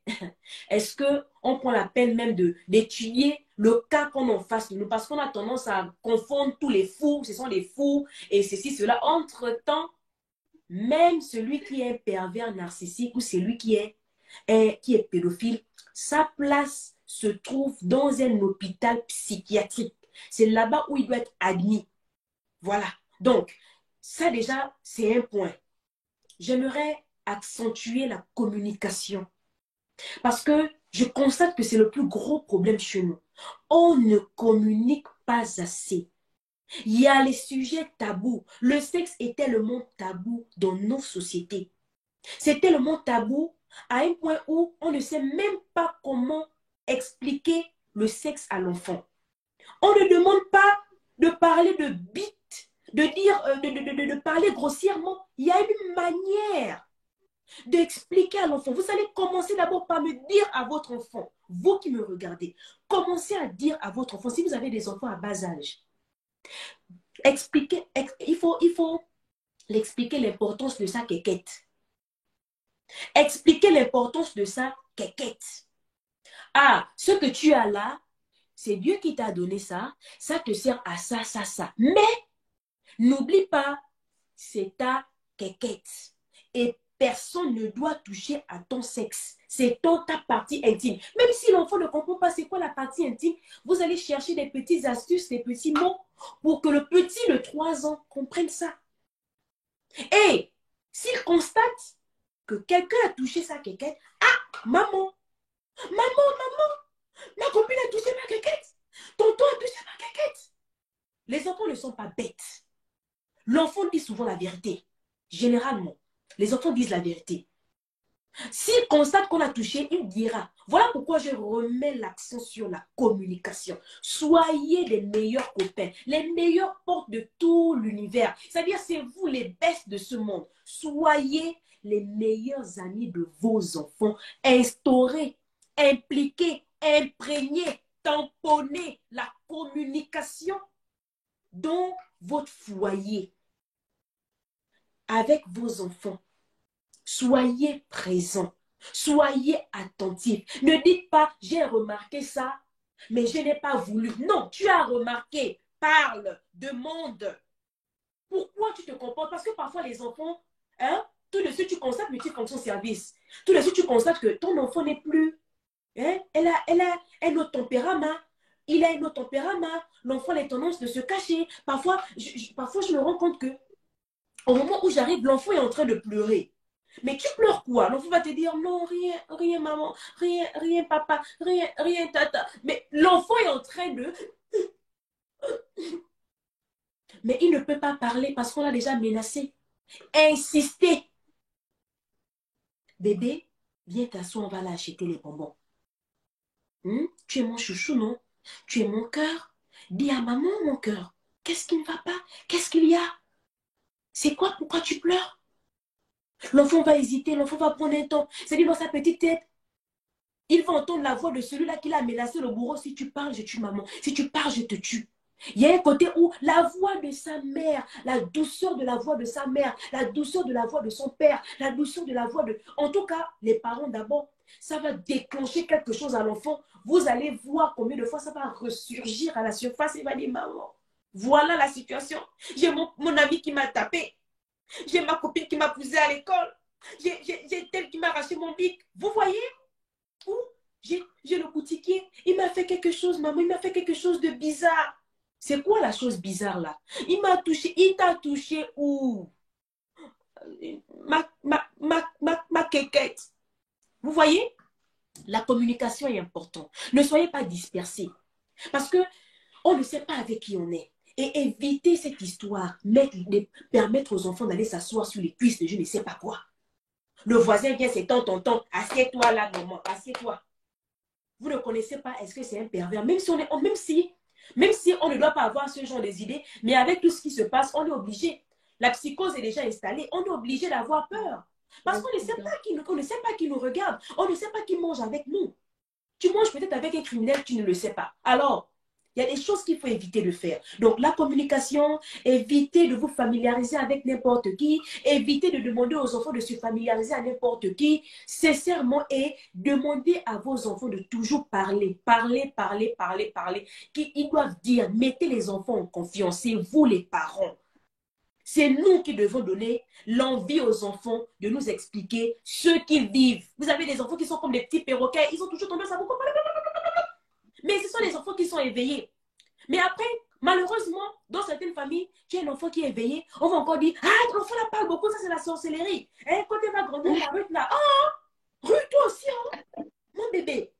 est-ce qu'on prend la peine même d'étudier le cas qu'on en face de nous? Parce qu'on a tendance à confondre tous les fous, ce sont les fous, et ceci, cela. Entre-temps, même celui qui est pervers narcissique ou celui qui est pédophile, sa place se trouve dans un hôpital psychiatrique. C'est là-bas où il doit être admis. Voilà. Donc, ça déjà, c'est un point. J'aimerais accentuer la communication parce que je constate que c'est le plus gros problème chez nous. On ne communique pas assez. Il y a les sujets tabous. Le sexe est tellement tabou dans nos sociétés. C'est tellement tabou à un point où on ne sait même pas comment expliquer le sexe à l'enfant. On ne demande pas de parler de bite, de dire, de parler grossièrement. Il y a une manière d'expliquer à l'enfant. Vous allez commencer d'abord par me dire à votre enfant, vous qui me regardez, commencez à dire à votre enfant, si vous avez des enfants à bas âge, expliquez, il faut l'expliquer l'importance de sa quéquette. Expliquer l'importance de sa quéquette. Ah, ce que tu as là, c'est Dieu qui t'a donné ça, ça te sert à ça, ça, ça. Mais n'oublie pas, c'est ta quéquette. Et personne ne doit toucher à ton sexe. C'est ta partie intime. Même si l'enfant ne comprend pas c'est quoi la partie intime, vous allez chercher des petites astuces, des petits mots pour que le petit de 3 ans comprenne ça. Et s'il constate que quelqu'un a touché sa quéquette, ah, maman, Maman, ma copine a touché ma quéquette. Tonton a touché ma quéquette. Les enfants ne sont pas bêtes. L'enfant dit souvent la vérité. Généralement, les enfants disent la vérité. S'il constate qu'on a touché, il dira. Voilà pourquoi je remets l'accent sur la communication. Soyez les meilleurs copains, les meilleures portes de tout l'univers. C'est-à-dire, c'est vous les bestes de ce monde. Soyez les meilleurs amis de vos enfants. Instaurez, impliquez, imprégnez, tamponnez la communication dans votre foyer avec vos enfants. Soyez présents. Soyez attentifs. Ne dites pas, j'ai remarqué ça, mais je n'ai pas voulu. Non, tu as remarqué. Parle, demande. Pourquoi tu te comportes? Parce que parfois les enfants, hein, tout de suite tu constates multifonction service. Tout de suite tu constates que ton enfant n'est plus. Hein, elle a un autre tempérament. Il a un autre tempérament. L'enfant a tendance de se cacher. Parfois, je me rends compte que au moment où j'arrive, l'enfant est en train de pleurer. Mais tu pleures quoi? L'enfant va te dire non, rien, rien maman, rien, rien papa, rien, rien tata. Mais l'enfant est en train de... Mais il ne peut pas parler parce qu'on l'a déjà menacé. Insister. Bébé, viens t'asseoir, on va l'acheter les bonbons. Tu es mon chouchou, non? Tu es mon cœur. Dis à maman, mon cœur, qu'est-ce qui ne va pas? Qu'est-ce qu'il y a? C'est quoi? Pourquoi tu pleures? L'enfant va hésiter, l'enfant va prendre un temps. C'est-à-dire dans sa petite tête, il va entendre la voix de celui-là qui l'a menacé, le bourreau. Si tu parles, je tue maman. Si tu parles, je te tue. Il y a un côté où la voix de sa mère, la douceur de la voix de sa mère, la douceur de la voix de son père, la douceur de la voix de... En tout cas, les parents d'abord, ça va déclencher quelque chose à l'enfant. Vous allez voir combien de fois ça va ressurgir à la surface. Il va dire, maman, voilà la situation. J'ai mon ami qui m'a tapé. J'ai ma copine qui m'a poussé à l'école. J'ai tel qui m'a arraché mon bic. Vous voyez? Ou j'ai le boutiquier, il m'a fait quelque chose, maman, il m'a fait quelque chose de bizarre. C'est quoi la chose bizarre là? Il m'a touché, il t'a touché où? Ma quéquette. Vous voyez? La communication est importante. Ne soyez pas dispersés. Parce que on ne sait pas avec qui on est. Et éviter cette histoire, permettre aux enfants d'aller s'asseoir sur les cuisses de je ne sais pas quoi. Le voisin vient, c'est tonton, assieds-toi là, maman, assieds-toi. Vous ne connaissez pas, est-ce que c'est un pervers? Même si on ne doit pas avoir ce genre d'idées, mais avec tout ce qui se passe, on est obligé. La psychose est déjà installée, on est obligé d'avoir peur. Parce qu'on ne sait pas qui nous regarde, on ne sait pas qui mange avec nous. Tu manges peut-être avec un criminel, tu ne le sais pas. Alors, il y a des choses qu'il faut éviter de faire. Donc, la communication, évitez de vous familiariser avec n'importe qui, évitez de demander aux enfants de se familiariser à n'importe qui, sincèrement, et demandez à vos enfants de toujours parler, qu'ils doivent dire, mettez les enfants en confiance, c'est vous les parents. C'est nous qui devons donner l'envie aux enfants de nous expliquer ce qu'ils vivent. Vous avez des enfants qui sont comme des petits perroquets, ils ont toujours tendance à beaucoup parler. Mais ce sont les enfants qui sont éveillés. Mais après, malheureusement, dans certaines familles, tu as un enfant qui est éveillé, on va encore dire, ah, ton enfant là parle beaucoup, ça c'est la sorcellerie. Et quand elle va grandir, la rue là, oh, rue toi aussi, hein, mon bébé.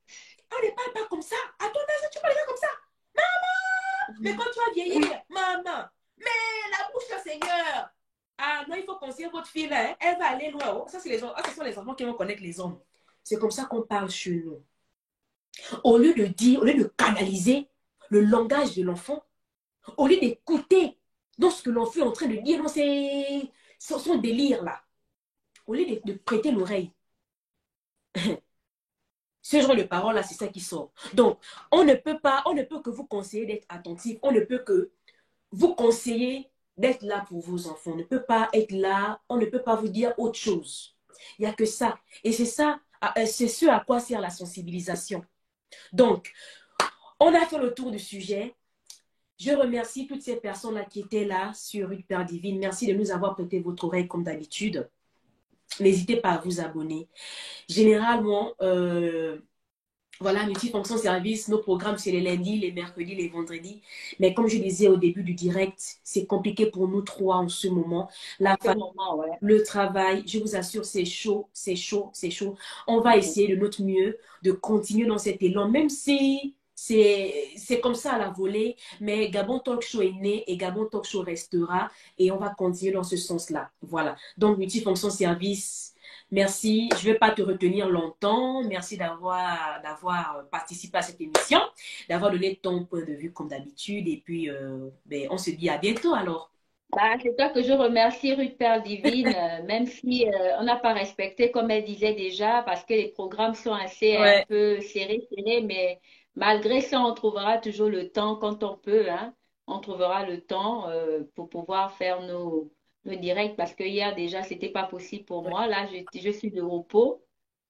On ne parle pas comme ça. À ton âge, tu parles pas comme ça. Maman! Mais quand tu vas vieillir, maman, mais la bouche là, Seigneur. Ah non, il faut conseiller votre fille là, hein. Elle va aller loin. Oh. Ça, c'est les ce sont les enfants qui vont connaître les hommes. C'est comme ça qu'on parle chez nous. Au lieu de dire, au lieu de canaliser le langage de l'enfant, au lieu d'écouter dans ce que l'enfant est en train de dire, dans son délire là, au lieu de prêter l'oreille, ce genre de paroles là, c'est ça qui sort. Donc, on ne peut que vous conseiller d'être attentif, on ne peut que vous conseiller d'être là pour vos enfants. On ne peut pas être là, on ne peut pas vous dire autre chose. Il n'y a que ça. Et c'est ça, c'est ce à quoi sert la sensibilisation. Donc, on a fait le tour du sujet. Je remercie toutes ces personnes-là qui étaient là sur Une Père Divine. Merci de nous avoir prêté votre oreille comme d'habitude. N'hésitez pas à vous abonner. Généralement, Voilà, multifonction service, nos programmes, c'est les lundis, les mercredis, les vendredis. Mais comme je disais au début du direct, c'est compliqué pour nous trois en ce moment. À La ce famille, moment, ouais. le travail, je vous assure, c'est chaud, c'est chaud, c'est chaud. On va essayer de notre mieux de continuer dans cet élan, même si c'est comme ça à la volée. Mais Gabon Talk Show est né et Gabon Talk Show restera et on va continuer dans ce sens-là. Voilà. Donc, multifonction service. Merci. Je ne vais pas te retenir longtemps. Merci d'avoir participé à cette émission, d'avoir donné ton point de vue comme d'habitude. Et puis, ben, on se dit à bientôt alors. Bah, c'est toi que je remercie, Ruth Père Divine, même si on n'a pas respecté, comme elle disait déjà, parce que les programmes sont assez un Ouais. peu serrés, mais malgré ça, on trouvera toujours le temps quand on peut, hein. On trouvera le temps pour pouvoir faire nos directs, parce que hier déjà, c'était pas possible pour moi. Là, je suis de repos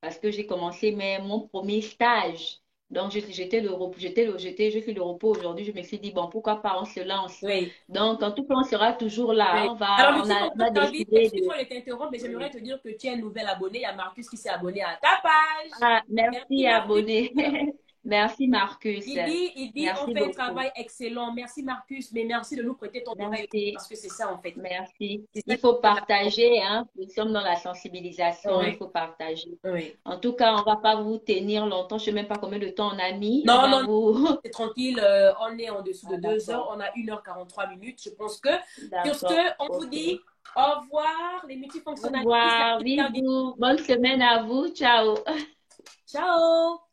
parce que j'ai commencé mon premier stage. Donc, je suis de repos aujourd'hui. Je me suis dit, bon, pourquoi pas, on se lance. Oui. Donc, en tout cas, on sera toujours là. Oui. Alors, On multifonction a service, décidé de. excuse-moi de t'interrompre, mais j'aimerais Oui. te dire que tu es un nouvel abonné. Il y a Marcus qui s'est abonné à ta page. Ah, Merci, merci, Marcus. abonné. Merci, Marcus. On Merci fait un beaucoup. travail excellent. Merci, Marcus, mais merci de nous prêter ton oreille Merci. parce que c'est ça, en fait. Merci. C'est ça Il qui faut fait la force. partager, hein. Nous sommes dans la sensibilisation, il Oui, faut partager. oui. En tout cas, on va pas vous tenir longtemps. Je ne sais même pas combien de temps on a mis. On Non, va non, vous. c'est tranquille. On est en dessous de Ah, 2 heures. d'accord. On a 1h43 minutes. Je pense que sur ce, D'accord. on vous OK. dit au revoir, les Au multifonctionnalistes. revoir. Vive vous. Bonne semaine à vous. Ciao. Ciao!